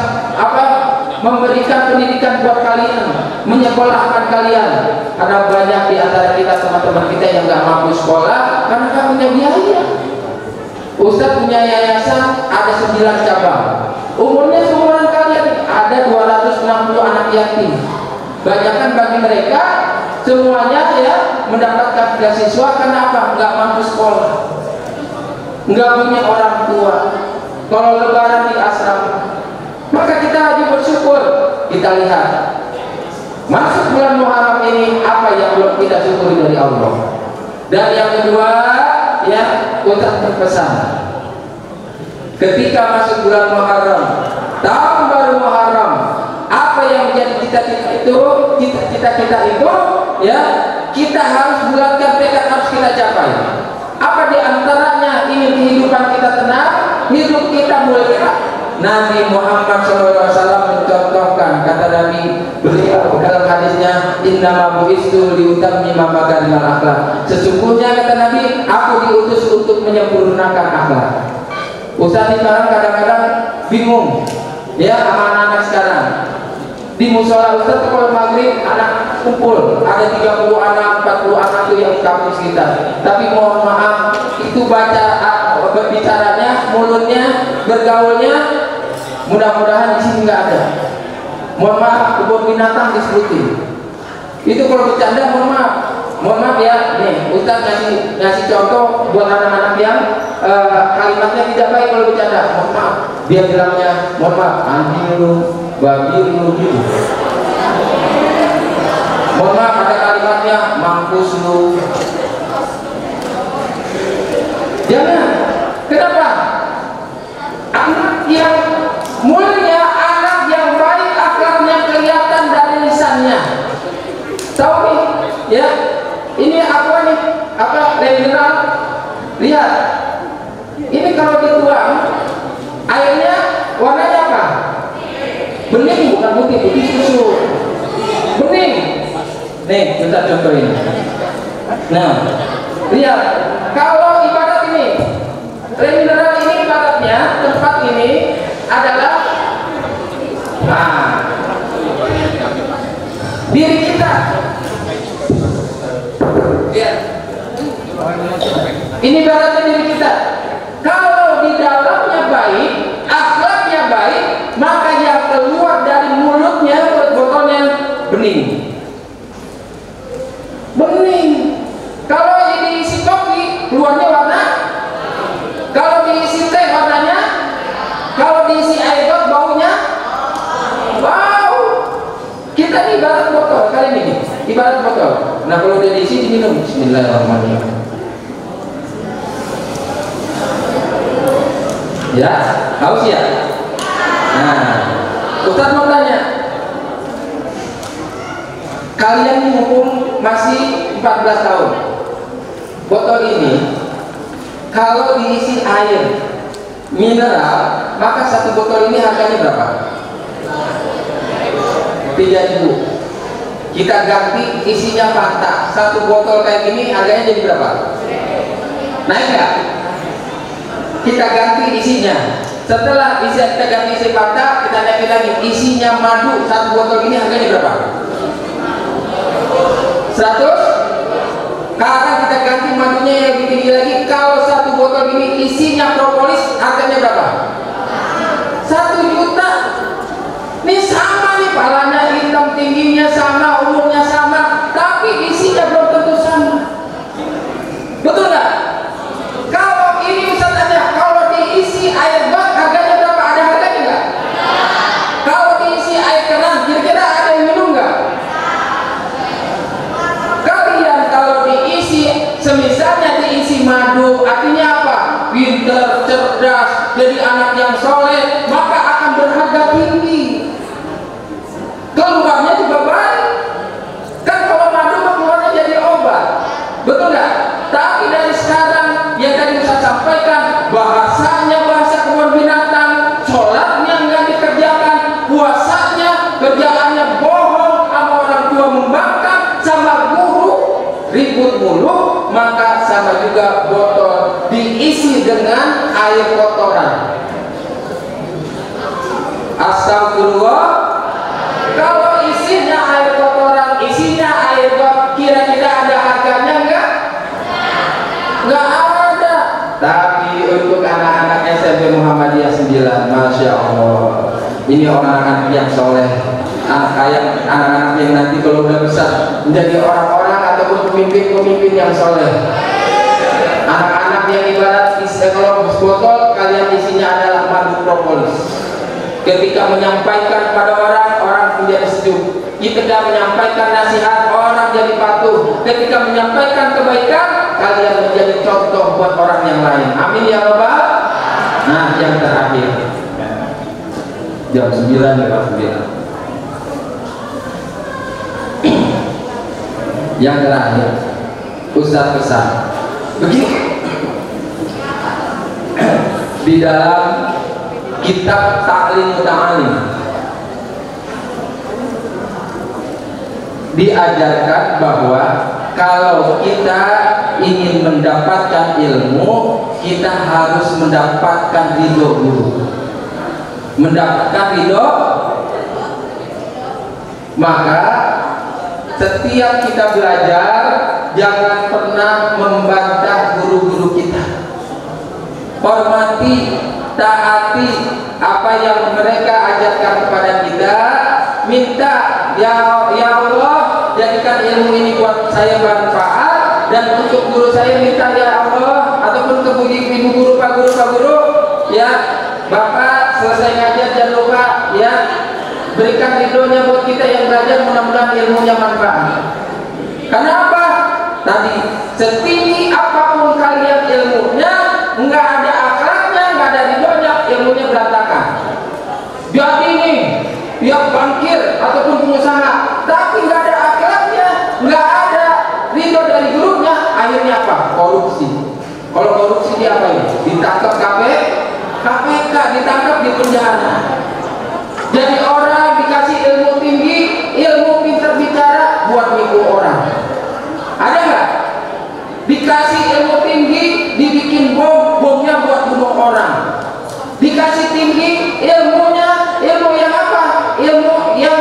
memberikan pendidikan buat kalian, menyekolahkan kalian. Karena banyak di antara kita, teman-teman kita yang nggak mampu sekolah karena nggak punya biaya. Ustaz punya yayasan ada 9 cabang. Umurnya seumuran kalian, ada 260 anak yatim. Banyakan bagi mereka semuanya ya mendapatkan beasiswa karena apa? Nggak mampu sekolah, nggak punya orang tua. Kalau lebaran di asrama, maka kita lagi bersyukur. Kita lihat masuk bulan Muharram ini, apa yang belum kita syukuri dari Allah. Dan yang kedua, ya, untuk berpesan, ketika masuk bulan Muharram, tahun baru Muharram, apa yang menjadi cita-cita kita itu, ya, kita harus bulatkan tekad, harus kita capai. Apa di antaranya? Ingin kehidupan kita tenang, hidup kita mulia, Nabi Muhammad SAW mencontohkan, kata Nabi beliau dalam hadisnya, innama bu'istu liutammima makarimal akhlak. Sesungguhnya kata Nabi, aku diutus untuk menyempurnakan akhlak. Ustaz sekarang kadang-kadang bingung ya sama anak-anak sekarang. Di musola Ustaz kalau maghrib anak kumpul, ada 30 anak, 40 anak tuh yang kampung sekitar. Tapi mohon maaf, itu bicaranya, mulutnya, bergaulnya, mudah-mudahan di sini nggak ada. Mohon maaf, kebun binatang disebutin. Itu kalau bercanda, mohon maaf ya. Nih, Ustaz ngasih contoh buat anak-anak yang kalimatnya tidak baik kalau bercanda. Mohon maaf, dia bilangnya, mohon maaf, anjing lu, babi lu gitu. Mohon maaf, ada kalimatnya, mampus lu. Jangan. Kenapa? Anak yang mulia, anak yang baik, akhlaknya kelihatan dari lisannya. Tahu nih, ya? Ini apa nih? Apa mineral? Lihat. Ini kalau dituang, airnya warnanya apa? Bening, bukan putih, putih susu. Bening. Nih, kita contohin. Nah, lihat. Kalau ibarat ini, mineral ini ibaratnya tempat ini adalah diri kita. Ya. Ini ibaratnya diri kita. Kalau di dalamnya baik, akhlaknya baik, maka yang keluar dari mulutnya, botolnya bening. Bening. Kalau diisi kopi, keluarnya warna. Kalau diisi teh warnanya. Kalau diisi air got baunya. Wow. Kita ini ibarat botol kali ini. Ibarat botol. Nah kalau udah diisi diminum. Bismillahirrahmanirrahim. Ya, haus ya. Nah, Ustaz mau tanya. Kalian mumpung masih 14 tahun. Botol ini kalau diisi air mineral, maka satu botol ini harganya berapa? 3.000. Kita ganti isinya Fanta, satu botol kayak gini harganya jadi berapa? Naik nggak? Kita ganti isinya. Setelah kita ganti isi Fanta, kita naikin lagi isinya madu, satu botol ini harganya berapa? 100. Sekarang kita ganti madunya yang lebih tinggi lagi. Kalau satu botol ini isinya propolis, harganya berapa? 1 juta. Ini sama nih, palanya hitam, tingginya sama, umurnya sama, tapi isinya belum tentu sama. Betul nggak? Kalau ini Ustaz tanya, kalau diisi air bak harganya berapa? Ada harganya nggak? Kalau diisi air keran, kira-kira ada yang minum nggak? Semisalnya diisi madu, artinya apa? Pintar, cerdas, jadi anak yang soleh, maka akan berharga tinggi. Keluarnya juga baik. Kan kalau madu keluarnya jadi obat, betul nggak? Tapi dari sekarang yang tadi saya sampaikan, bahasanya bahasa kebun binatang, sholatnya nggak dikerjakan, puasanya kerjaannya bohong, sama orang tua membangkang, sama guru ribut mulu. Maka sama juga botol diisi dengan air kotoran. Astagfirullah. Kalau isinya air kotoran, isinya air got, kira-kira ada harganya enggak? Enggak ada. Tapi untuk anak-anak SMP Muhammadiyah 9, Masya Allah, ini orang-anak yang soleh, anak-anak yang nanti kalau udah besar menjadi orang-orang ataupun pemimpin-pemimpin yang soleh. Anak-anak yang ibarat kalau botol kalian isinya adalah madu propolis. Ketika menyampaikan pada orang menjadi sejuk. Ketika menyampaikan nasihat, orang jadi patuh. Ketika menyampaikan kebaikan, kalian menjadi contoh buat orang yang lain. Amin ya Rabbal. Nah, yang terakhir, jam 9:09. Yang terakhir, Ustaz pesan begini. Di dalam kitab Ta'lim Ta'alim, diajarkan bahwa kalau kita ingin mendapatkan ilmu, kita harus mendapatkan ridho guru. Mendapatkan ridho, maka setiap kita belajar jangan pernah membantah guru-guru kita. Hormati, taati apa yang mereka ajarkan kepada kita. Minta, ya Allah, jadikan ilmu ini buat saya manfaat, dan untuk guru saya minta ya Allah, ataupun ke ibu guru, pak guru, ya Bapak selesai ngajar jangan lupa ya berikan ridhonya buat kita yang belajar, mudah-mudahan ilmunya manfaat. Kenapa? Tadi setinggi apapun kalian ilmunya, nggak ada akhlaknya, nggak ada ridhonya, ilmunya berantakan. Jadi nih dia bankir ataupun pengusaha, tapi nggak ada akhlaknya, nggak ada ridho dari gurunya, akhirnya apa? Korupsi. Kalau korupsi dia apa ya? Ditangkap KPK, ditangkap di penjara. Jadi orang dikasih ilmu tinggi, ilmu pintar bicara buat nipu orang. Ada nggak? Dikasih ilmu tinggi, dibikin bomnya buat bunuh orang. Dikasih tinggi ilmunya, ilmu yang apa? Ilmu yang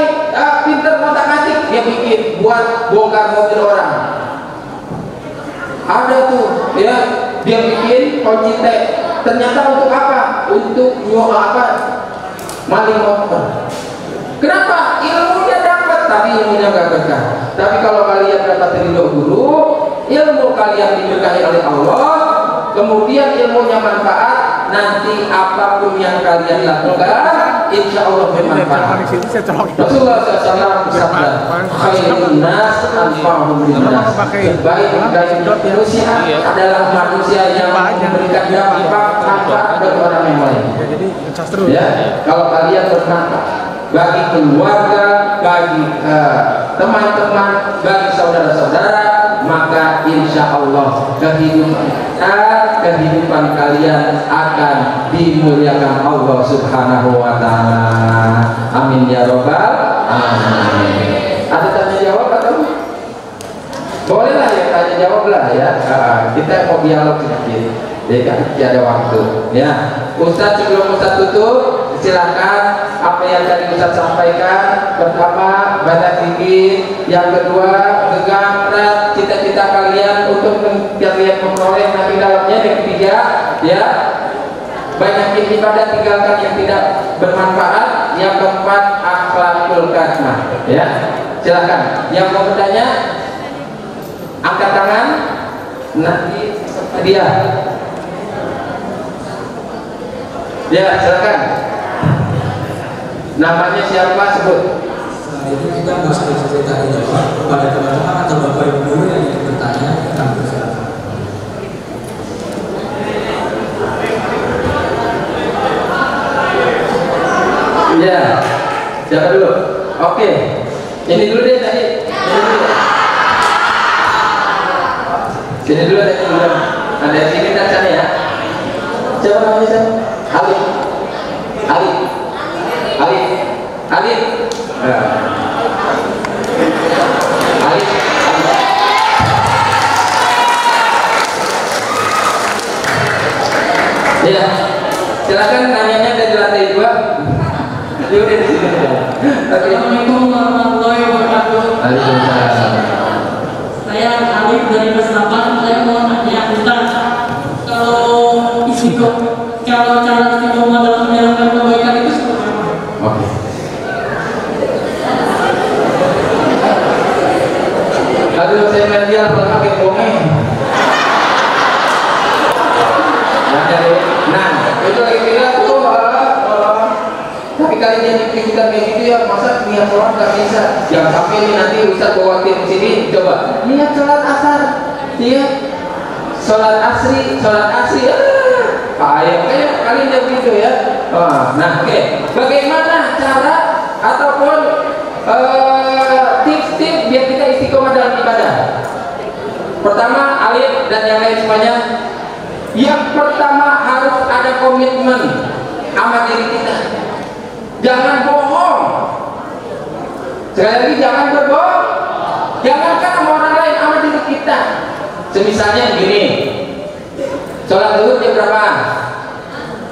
pintar ngotak-atik, dia bikin buat bongkar mobil orang. Ada tuh, ya, dia bikin kunci T. Ternyata untuk apa? Untuk maling motor. Kenapa? Ilmunya dapat, tapi ilmunya nggak berkah. Tapi kalau kalian dapat ridho guru, ilmu kalian diberkahi oleh Allah, kemudian ilmunya manfaat, nanti apapun yang kalian lakukan, insya Allah bermanfaat. Rasulullah SAW bersabda, khairun nas anfa'uhum linnas. Sebaik-baik manusia adalah manusia yang memberikan dampak manfaat bagi orang yang lain. Ya, kalau kalian bermanfaat bagi keluarga, bagi teman-teman, bagi saudara-saudara, maka insya Allah kehidupan kalian akan dimuliakan Allah Subhanahu wa Ta'ala. Amin ya Rabbal alamin. Ada tanya jawab atau? Bolehlah ya, tanya jawab lah ya. Kita mau dialog sedikit, ya kan? Ada waktu. Ya, Ustaz, sebelum Ustaz tutup, silakan apa yang tadi Ustaz sampaikan. Pertama, baca tinggi. Yang kedua, pegang erat cita-cita kalian untuk kalian memperoleh nabi dalamnya. Yang ketiga, ya, banyakin ibadah, tinggalkan yang tidak bermanfaat. Yang keempat, akhlakul karimah. Ya, silakan. Yang mau bertanya, angkat tangan. Nanti dia. Ya, silakan. Namanya siapa, sebut. Itu kita nggak usah cerita kepada teman-teman atau bapak ibu guru yang ingin bertanya tentang persilakan. Ya, siapa dulu? Oke, ini dulu deh tadi. Sini dulu tadi dulu. Ada sini dan sana ya. Siapa namanya saya? Ali. Ya, silakan nanyanya dari lantai 2. Dia udah di sini. Assalamualaikum warahmatullahi wabarakatuh. Waalaikumsalam. Saya Alif dari kelas 8. Saya mau nanya Ustaz, kalau cara istiqomah dalam menjalankan kebaikan itu seperti apa? Oke. Aduh, saya mendial pakai bongeng. Nah, itu lagi bilang tuh, tapi kali ini kita kayak gitu ya, masa niat sholat nggak bisa? Jangan sampai ini nanti Ustaz bawa tim sini, coba niat sholat asar, iya, sholat asri, kayak kalian jawab gitu ya. Nah, oke. Bagaimana cara ataupun tips-tips biar kita istiqomah dalam ibadah? Pertama, Alif dan yang lain semuanya. Yang pertama harus ada komitmen. sama diri kita. Jangan bohong. Sekali lagi, jangan berbohong. Jangankan sama orang lain, sama diri kita. Semisalnya begini, sholat zuhur jam berapa?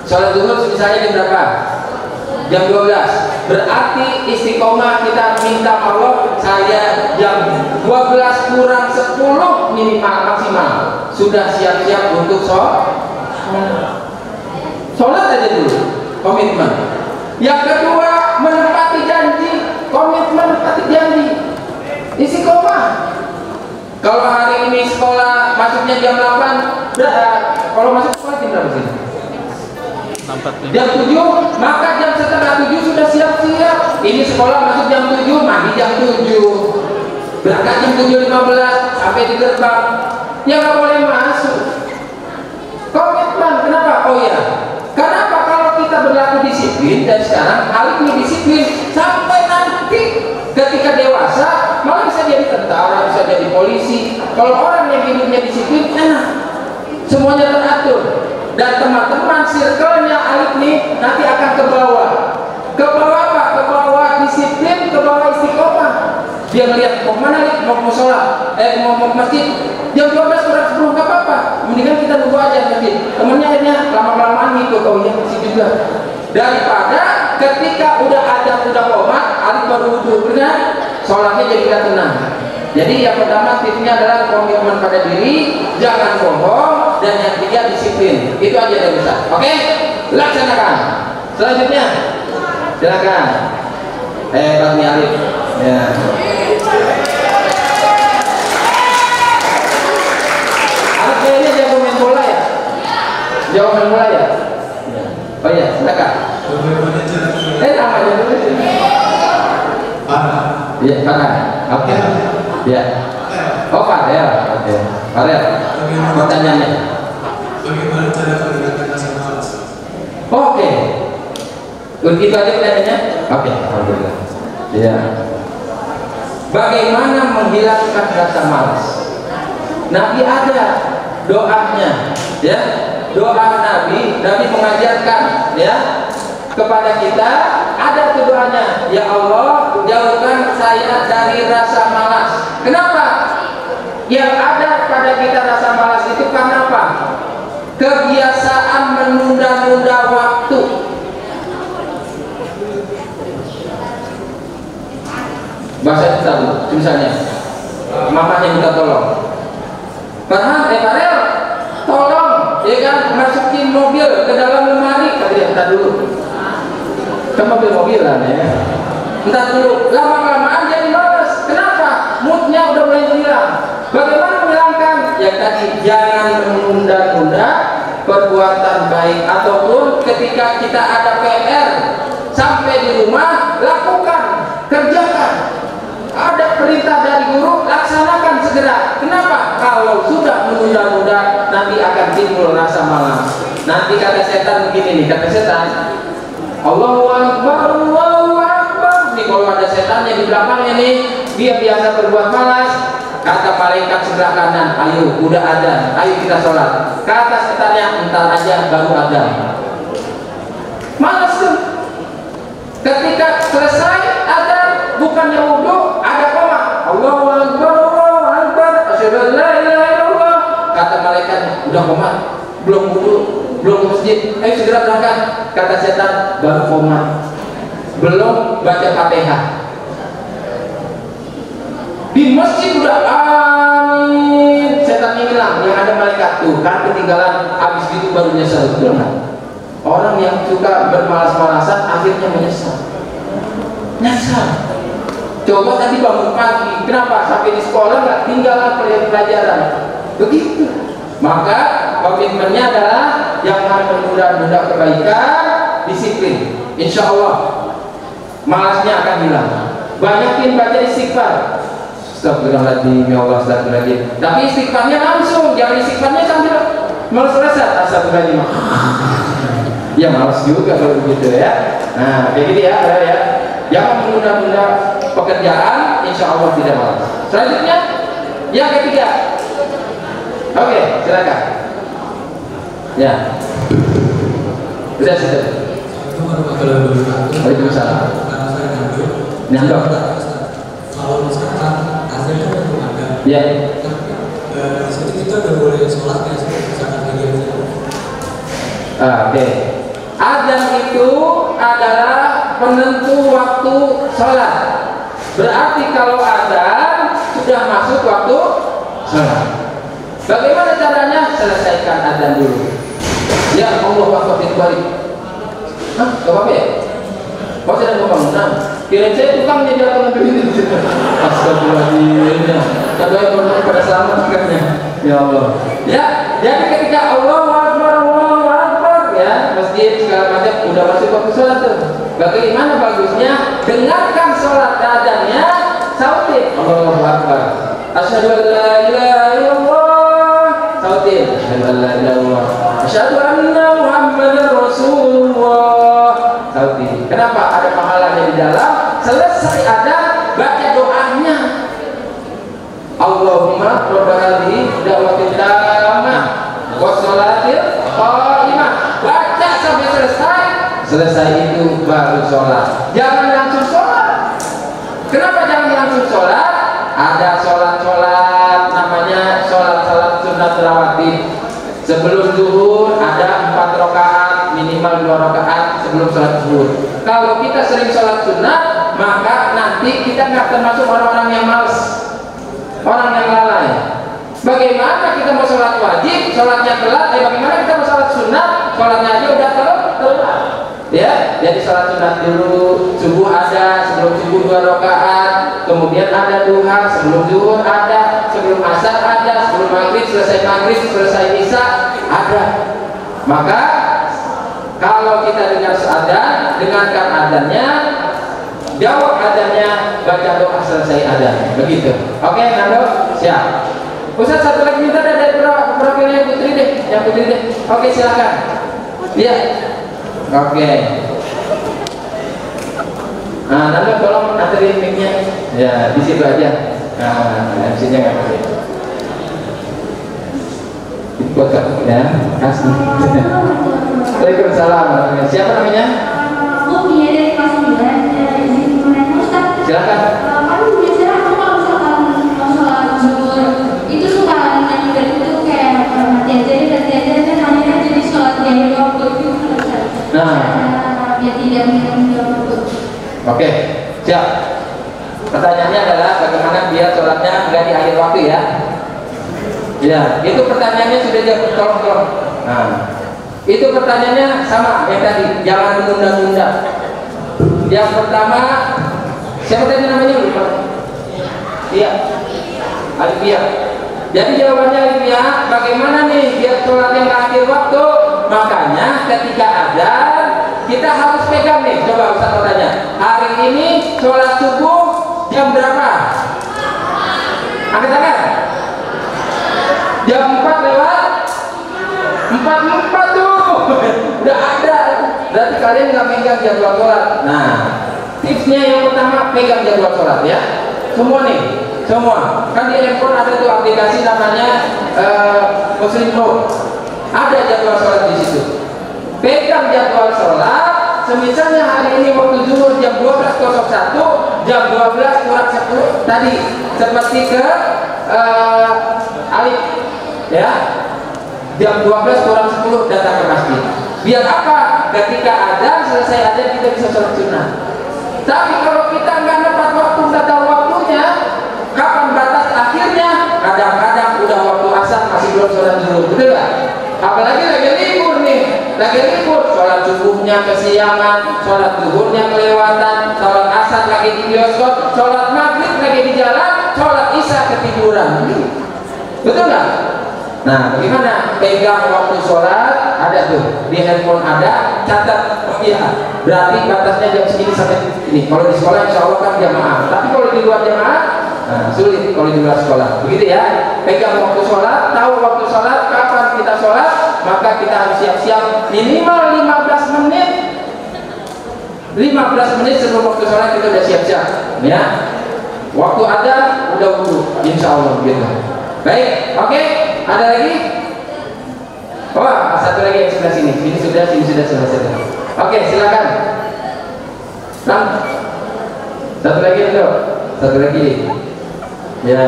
Sholat zuhur misalnya jam berapa? Jam 12. Berarti istiqomah kita minta Allah, saya jam 12 kurang 10 minimal maksimal sudah siap-siap untuk sholat aja dulu, komitmen. Yang kedua, menepati janji, komitmen menepati janji, istiqomah. Kalau hari ini sekolah masuknya jam 8, kalau masuk sekolah jam berapa sih? Jam 7, maka jam setengah 7 sudah siap-siap. Ini sekolah masuk jam 7, mandi jam 7, berangkat jam 7.15 sampai di gerbang. Ya nggak boleh masuk. Komitmen, kenapa? Oh ya, kenapa kalau kita berlaku disiplin dan sekarang hal ini disiplin sampai nanti ketika dewasa malah bisa jadi tentara, bisa jadi polisi. Kalau orang yang hidupnya disiplin enak, semuanya teratur. Dan teman-teman circle-nya Alif nih nanti akan ke bawah. Ke bawah apa? Ke bawah disiplin, ke bawah istiqomah. Dia ngeliat mau mana nih, mau sholat, mau masjid. Jam 12 kurang 10 nggak apa-apa. Mendingan kita nunggu aja masjid. Temennya akhirnya lama-lamaan ikut, oh iya masjid juga. Daripada ketika udah ada udah qomat, Alif baru wudhu, benar? Sholatnya jadi nggak tenang. Jadi yang pertama tipsnya adalah komitmen pada diri, jangan bohong, dan yang ketiga disiplin. Itu aja yang bisa. Oke? Laksanakan. Selanjutnya, silakan. Bang Alif. Ya. Alif kayaknya jago main bola ya? Jago main bola ya? Oh iya, silakan. Namanya dulu. Iya, Farhan. Oke. Ya. Oh, Farel. Oke. Farel. Pertanyaannya. Bagaimana cara menghilangkan rasa malas? Oke. Begitu aja pertanyaannya. Oke. Alhamdulillah. Ya. Bagaimana menghilangkan rasa malas? Nabi ada doanya, ya. Doa Nabi mengajarkan, ya, kepada kita ada tuh doanya, ya Allah jauhkan saya dari rasa malas. Kenapa? Yang ada pada kita rasa malas itu karena apa? Kebiasaan menunda-nunda waktu. Bahasa kita dulu, misalnya mamanya minta tolong, Farhan, Farel, tolong, ya kan, masukin mobil ke dalam lemari. Kata dia, minta dulu. Kan mobil-mobilan ya. Entar dulu, lama-lamaan jadi malas. Kenapa? Moodnya udah mulai hilang. Bagaimana menghilangkan? Ya tadi, jangan menunda-nunda perbuatan baik, ataupun ketika kita ada PR sampai di rumah, lakukan, kerjakan. Ada perintah dari guru, laksanakan segera. Kenapa? Kalau sudah menunda-nunda, nanti akan timbul rasa malas. Nanti kata setan begini nih, kata setan, Allahu Akbar, Allahu Akbar. Nih kalau ada setannya di belakangnya nih, dia biasa berbuat malas. Kata malaikat sebelah kanan, ayo, udah ada, ayo kita sholat. Kata setannya, entar aja baru ada. Malas tuh. Ketika selesai ada, bukannya wudhu, ada koma. Allahu Akbar, Allahu Akbar, asyhadu an la ilaha illallah. Kata malaikat, udah koma, belum wudhu, belum masjid, ayo segera berangkat. Kata setan, baru koma, belum baca Fatihah. Di masjid udah amin, setannya bilang, yang ada malaikat tuh kan ketinggalan, habis itu baru nyesel. Betul nggak? Orang yang suka bermalas-malasan akhirnya menyesal. Nyesal. Coba tadi bangun pagi, kenapa sampai di sekolah nggak tinggalan pelajaran? Begitu. Maka komitmennya adalah jangan menunda-nunda kebaikan, disiplin. Insya Allah malasnya akan hilang. Banyakin baca istighfar. Astagfirullahaladzim, ya Allah, astagfirullahaladzim. Tapi istighfarnya langsung, jangan istighfarnya sambil malas-malasan. Astagfirullahaladzim. Ya malas juga kalau begitu ya. Nah, kayak gitu ya, ya. Jangan menunda-nunda pekerjaan, insya Allah tidak malas. Selanjutnya, yang ketiga. Oke, silakan. Ya. Sudah. warahmatullahi wabarakatuh. Waalaikumsalam. Karena saya nyambung. Nyambung. Kalau misalkan azannya belum ada. Ya. Di situ kita udah boleh sholat ya, misalkan kayak gitu. Oke. Azan itu adalah penentu waktu sholat. Berarti kalau azan sudah masuk waktu sholat. Bagaimana caranya? Selesaikan azan dulu. Ya Allah waktu balik. Hah? Gak apa-apa ya? Kau sedang pembangunan. Kirain saya tukang jadi apa begini. Astagfirullahaladzim. Kedua yang pada selamat makanya. Ya Allah. Ya, jadi ketika Allahu Akbar ya, masjid segala macam udah masuk waktu sholat tuh. Bagaimana bagusnya? Dengarkan sholat adanya, sautin Allahu Akbar. Asyhadu an la ilaha illallah. Sautin asyhadu an la ilaha illallah. Asyhadu anna Muhammadar Rasulullah. Sautin. Kenapa? Ada pahalanya di dalam. Selesai ada baca doanya. Allahumma rabb hadhihi da'watil tammah wa sholatil qa'imah. Baca sampai selesai. Selesai itu baru sholat. Jangan langsung sholat. Kenapa jangan langsung sholat? Ada sholat-sholat namanya sholat-sholat sunat rawatib. Sebelum zuhur ada 4 rakaat, minimal 2 rakaat sebelum sholat zuhur. Kalau kita sering sholat sunat, maka nanti kita nggak termasuk orang-orang yang malas, orang yang lalai. Bagaimana kita mau sholat wajib, sholatnya telat? Bagaimana kita mau sholat sunat, sholatnya aja udah telat? Ya, jadi sholat sunat dulu, subuh ada, sebelum subuh 2 rakaat, kemudian ada duha, sebelum zuhur ada, sebelum asar ada, sebelum maghrib, selesai isya ada. Maka kalau kita dengar azan, dengarkan azannya, jawab azannya, baca doa selesai azan. Begitu. Oke, Nando, siap. Ustaz satu lagi minta dari perwakilan yang putri deh, Oke, silakan. Iya. Oke. Nah, Nando tolong anterin mic-nya. Ya, di situ aja. Nah, MC-nya nggak pakai. Ikut ya, kasih. Waalaikumsalam. Siapa namanya? Aku Mia dari kelas 9 dari sini menanya Ustaz. Silakan. Kan biasanya aku kalau misalkan mau sholat zuhur itu suka nanya itu kayak mati aja jadi sholat dari waktu itu Ustaz. Nah. Biar tidak minum waktu. Oke, siap. Pertanyaannya adalah bagaimana biar sholatnya nggak di akhir waktu ya? Ya, itu pertanyaannya sudah jawab. Tolong. Nah, itu pertanyaannya sama yang tadi, jangan menunda-nunda. Yang pertama, siapa tadi namanya lupa? Iya, Alifia. Jadi jawabannya Alifia, bagaimana nih biar sholat yang akhir waktu? Makanya ketika azan kita harus pegang nih. Coba Ustaz tanya, hari ini sholat subuh jam berapa? Angkat tangan. Jam 4 lewat 44 tuh. Udah ada. Berarti kalian nggak megang jadwal sholat. Nah, tipsnya yang pertama pegang jadwal sholat ya. Semua nih, semua. Kan di handphone ada tuh aplikasi namanya Muslim Pro. Ada jadwal sholat di situ. Pegang jadwal sholat. Semisalnya hari ini waktu zuhur jam 12.01, jam 12 kurang 10 tadi seperti ke Alif ya, jam 12 kurang 10 datang ke masjid. Biar apa? Ketika azan selesai azan kita bisa sholat sunnah. Tapi kalau kita nggak dapat waktu, nggak tahu waktunya, kapan batas akhirnya? Kadang-kadang udah waktu asar masih belum sholat zuhur, betul nggak? Apalagi lagi libur nih, sholat subuhnya kesiangan, sholat zuhurnya kelewatan, sholat asar lagi di bioskop, sholat maghrib lagi di jalan, sholat isya ketiduran. Betul nggak? Nah, bagaimana? Pegang waktu sholat, ada tuh di handphone ada, catat. Oh iya, berarti batasnya jam segini sampai ini. Kalau di sekolah insya Allah kan jamaah, tapi kalau di luar jamaah, nah, sulit kalau di luar sekolah. Begitu ya. Pegang waktu sholat, tahu waktu sholat, kapan kita sholat, maka kita harus siap-siap minimal 15 menit. 15 menit sebelum waktu sholat kita udah siap-siap, ya. Waktu ada udah wudu, insya Allah gitu. Baik, oke. Ada lagi? Oh, satu lagi yang sebelah sini. Sini sudah selesai. Oke, silakan. Lang. Satu lagi dulu. Satu lagi. Ya.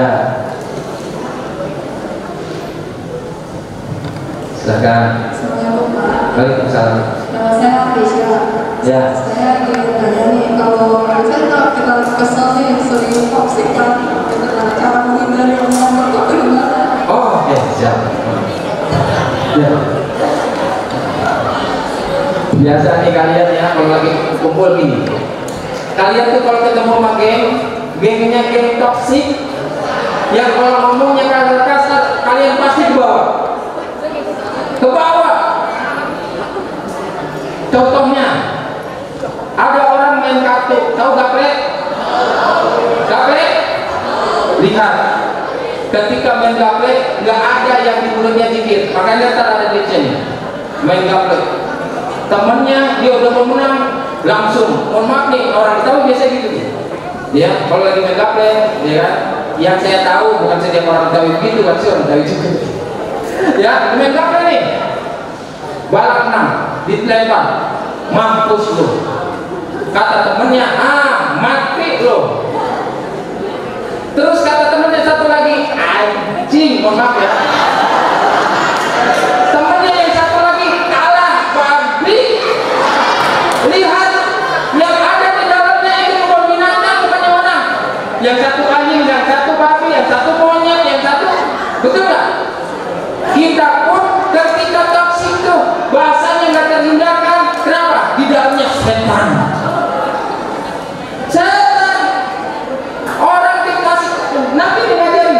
Silakan. Assalamualaikum Pak. Waalaikumsalam. Nama saya Krisya. Ya. Saya ingin bertanya nih, kalau kita kesel nih, sering toxic kan, gimana cara menghindari omongan itu gimana? Oh, oke, siap. Ya. Biasa nih kalian ya kalau lagi kumpul gini. Kalian tuh kalau ketemu sama gengnya geng toksik, yang kalau ngomongnya kasar, kalian pasti ke bawah. Ke bawah. Contohnya, ada orang main kartu, tahu gaplek? Gaplek? Lihat, ketika main gaplek, nggak ada yang di mulutnya zikir. Makanya ntar ada di sini. Main gaplek, temennya dia udah mau menang, langsung. Mohon maaf nih, orang tahu biasa gitu nih. Ya, kalau lagi main gaplek, ya kan? Yang saya tahu bukan setiap orang tahu gitu, kan sih orang tahu juga. Ya, main gaplek nih. Balak 6 dilempar, mampus lo. Kata temennya, mati lo. Terus kata temennya satu lagi, anjing, mohon maaf ya. Temennya yang satu lagi kalah, babi. Lihat, yang ada di dalamnya itu bukan binatang, bukannya orang. Yang satu anjing, yang satu babi, yang satu monyet, yang satu, betul nggak? Kita pun ketika toksik itu bahasanya nggak terhindarkan. Kenapa? Di dalamnya setan. Setan. Orang dikasih, Nabi mengajari.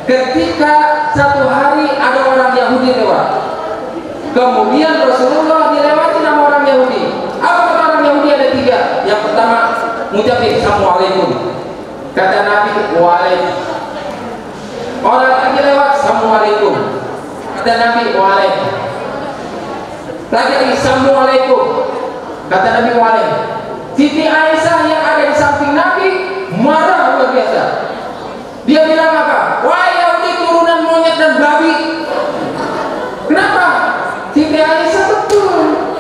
Ketika satu hari ada orang Yahudi lewat, kemudian Rasulullah dilewati sama orang Yahudi. Apa kata orang Yahudi? Ada 3. Yang pertama, ngucapin Assalamualaikum. Kata Nabi, waalaikumsalam. Orang lagi lewat, Assalamualaikum. Kata Nabi, waalaikumsalam. Lagi Assalamualaikum. Kata Nabi, waalaikumsalam. Siti Aisyah yang ada di samping Nabi marah luar biasa. Dia bilang apa? Wah, Yahudi turunan monyet dan babi. Kenapa? Siti Aisyah betul.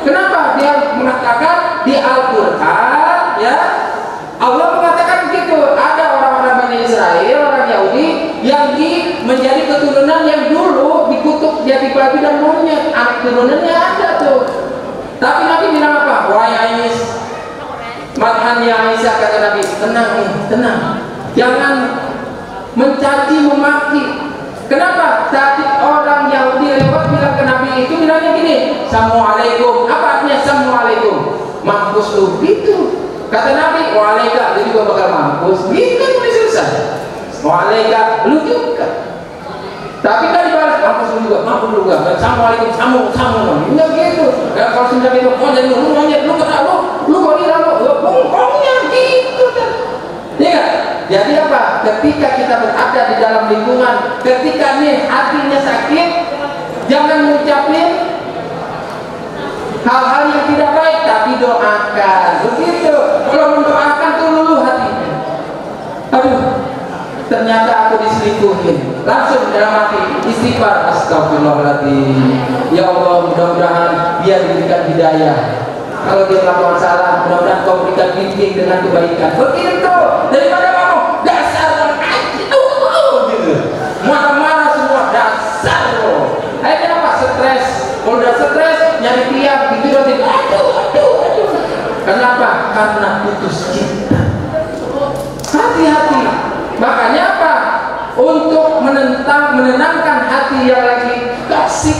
Kenapa? Dia mengatakan di Al-Quran, ya, Allah mengatakan begitu. Ada orang-orang Bani Israel, orang Yahudi yang menjadi keturunan yang dulu dikutuk jadi babi dan monyet. Anak turunannya ada tuh. Tapi Nabi bilang apa? Wahai Aisyah, makanya Aisyah, kata Nabi, tenang nih, tenang. Jangan mencaci memaki. Kenapa? Tadi orang Yahudi lewat bilang ke Nabi itu bilangnya gini, Assalamualaikum. Apa artinya Assalamualaikum? Mampus lu, gitu. Kata Nabi, waalaikumsalam, lu juga bakal mampus. Gitu kan udah selesai. Waalaikumsalam, lu juga. Tapi kan dibalas, mampus lu juga, mampus lu juga. Assalamualaikum, samu. Enggak gitu. Ya, kalau sudah gitu, lu monyet, lu kena lu gorila lu bongkongnya gitu kan. Iya. Jadi apa? Ketika kita berada di dalam lingkungan, ketika nih hatinya sakit, jangan mengucapin hal-hal yang tidak baik, tapi doakan. Begitu. Kalau mendoakan tuh luluh hatinya. Aduh, ternyata aku diselingkuhin. Langsung dalam hati istighfar, astagfirullahaladzim. Ya Allah, mudah-mudahan dia diberikan hidayah. Kalau dia melakukan salah, mudah-mudahan kau berikan bimbing dengan kebaikan. Begitu. Daripada kamu dasar gitu. Marah-marah semua, dasar lo. Akhirnya apa? Stres. Kalau udah stres, nyari tiap gitu nanti. Aduh. Kenapa? Karena putus cinta. Hati-hati. Makanya apa? Untuk menenangkan hati yang lagi toksik,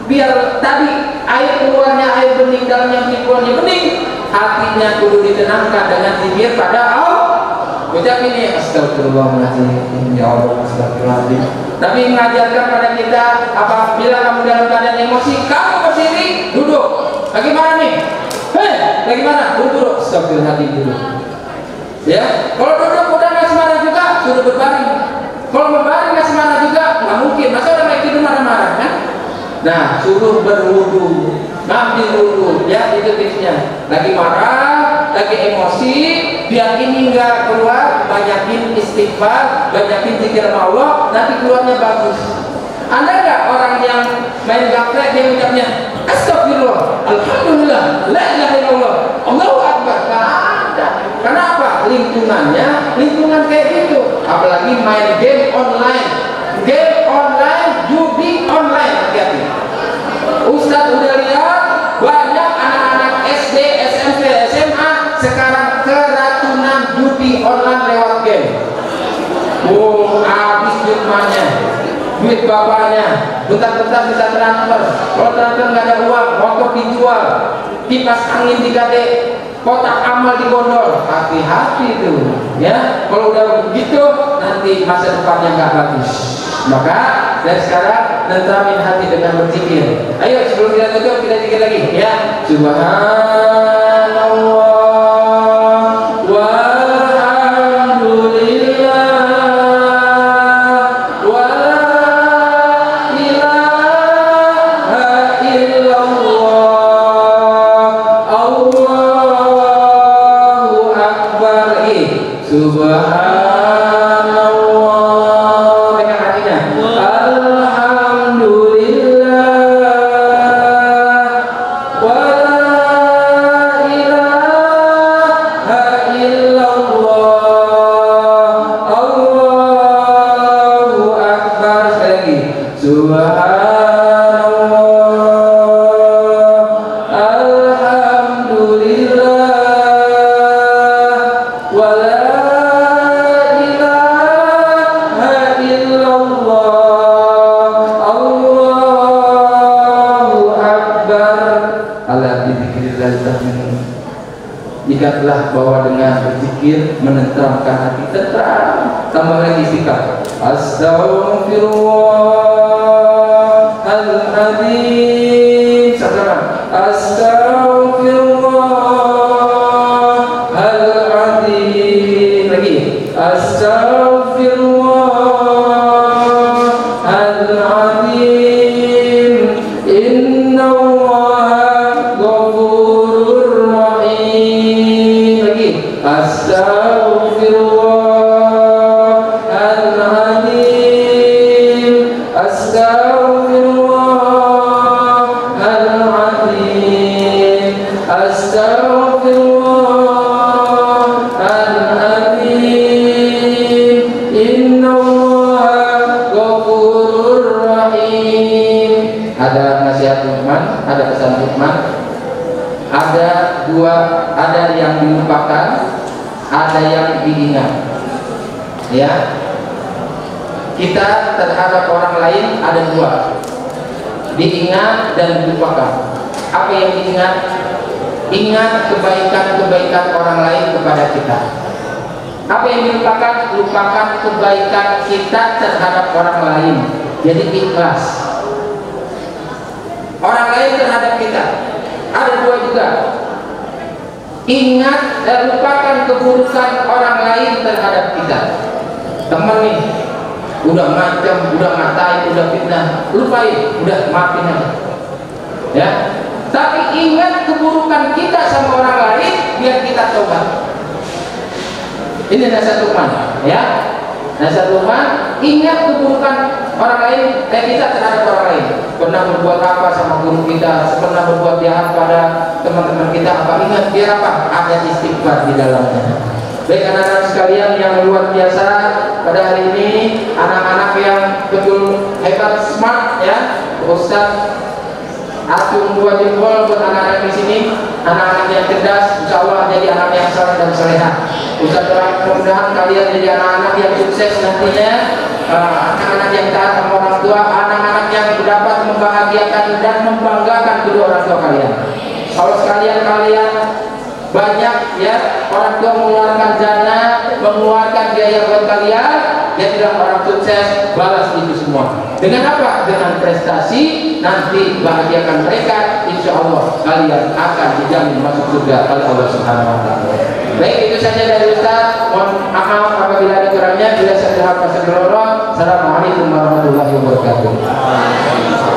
biar tadi air keluarnya air bening, dalamnya keluarnya bening, hatinya kudu ditenangkan dengan zikir pada Allah. Ucap ini astagfirullahaladzim, ya Allah, astagfirullahaladzim. Tapi mengajarkan pada kita, apabila kamu dalam keadaan emosi, kamu berdiri, duduk. Bagaimana nih? Bagaimana? Duduk, astagfirullahaladzim, duduk. Ya, kalau duduk udah nggak semarah juga, sudah berbaring. Kalau berbaring nggak semarah juga, nggak mungkin. Masa orang lagi tidur marah-marah kan? Nah, suruh berwudu, ngambil wudu, ya itu tipsnya. Lagi marah, lagi emosi, biar ini nggak keluar, banyakin istighfar, banyakin zikir Allah, nanti keluarnya bagus. Ada nggak orang yang main gaplek dia ucapnya astagfirullah, alhamdulillah, la ilaha illallah, Allahu akbar? Nggak ada. Kenapa? Lingkungannya lingkungan kayak gitu. Apalagi main game online, judi online. Hati-hati. Ustadz udah lihat banyak anak-anak SD, SMP, SMA sekarang keracunan judi online lewat game. Habis duit emaknya, duit bapaknya, bentar-bentar bisa transfer. Kalau transfer nggak ada uang, motor dijual, kipas angin digade, kotak amal digondol. Hati-hati tuh, ya. Kalau udah begitu, nanti masa depannya nggak bagus. Maka dari sekarang nentramin hati dengan berzikir. Ayo sebelum kita tutup kita zikir lagi, ya. Subhanallah. Ingatlah bahwa dengan berzikir menenteramkan hati, tentram. Tambah lagi sikap. Astaghfirullahaladzim. Sama-sama. Astaghfirullahaladzim. Lagi. Astaghfirullahaladzim. Innallaha ghafurur rahim. Astaghfirullahaladzim. Astaghfirullahaladzim. Astaghfirullahaladzim. Innallaha ghafurur rahim. Ada nasihat Luqman, ada pesan Luqman. Ada dua, ada yang dilupakan, ada yang diingat. Ya, kita terhadap orang lain ada dua, diingat dan dilupakan. Apa yang diingat? Ingat kebaikan-kebaikan orang lain kepada kita. Apa yang dilupakan? Lupakan kebaikan kita terhadap orang lain. Jadi ikhlas. Orang lain terhadap kita. Ada dua juga. Ingat dan lupakan keburukan orang lain terhadap kita. Teman nih, udah macam, udah ngatain, udah fitnah, lupain, udah maafin aja. Ya. Tapi ingat keburukan kita sama orang lain biar kita tobat. Ini nasihat Luqman, ya. Nasihat Luqman, ingat keburukan orang lain, kita terhadap orang lain. Pernah berbuat apa sama guru kita, pernah berbuat jahat pada teman-teman kita, apa ingat biar apa? Ada istighfar di dalamnya. Baik anak-anak sekalian yang luar biasa, pada hari ini anak-anak yang betul hebat, smart, ya. Ustaz acung 2 jempol buat anak-anak di sini, anak-anak yang cerdas, insya Allah jadi anak yang saleh dan salehah. Ustaz doakan mudah-mudahan kalian jadi anak-anak yang sukses nantinya, anak-anak yang taat sama orang tua, anak-anak yang dapat membahagiakan dan membanggakan kedua orang tua kalian. Kalau sekalian kalian banyak ya orang tua mengeluarkan dana, mengeluarkan biaya buat kalian, jadilah orang sukses, balas itu semua. Dengan apa? Dengan prestasi, nanti bahagiakan mereka, insya Allah kalian akan dijamin masuk surga oleh Allah Subhanahu Wa Taala. Baik, itu saja dari Ustaz. Mohon maaf apabila ada kurangnya. Bila saya Assalamualaikum warahmatullahi wabarakatuh.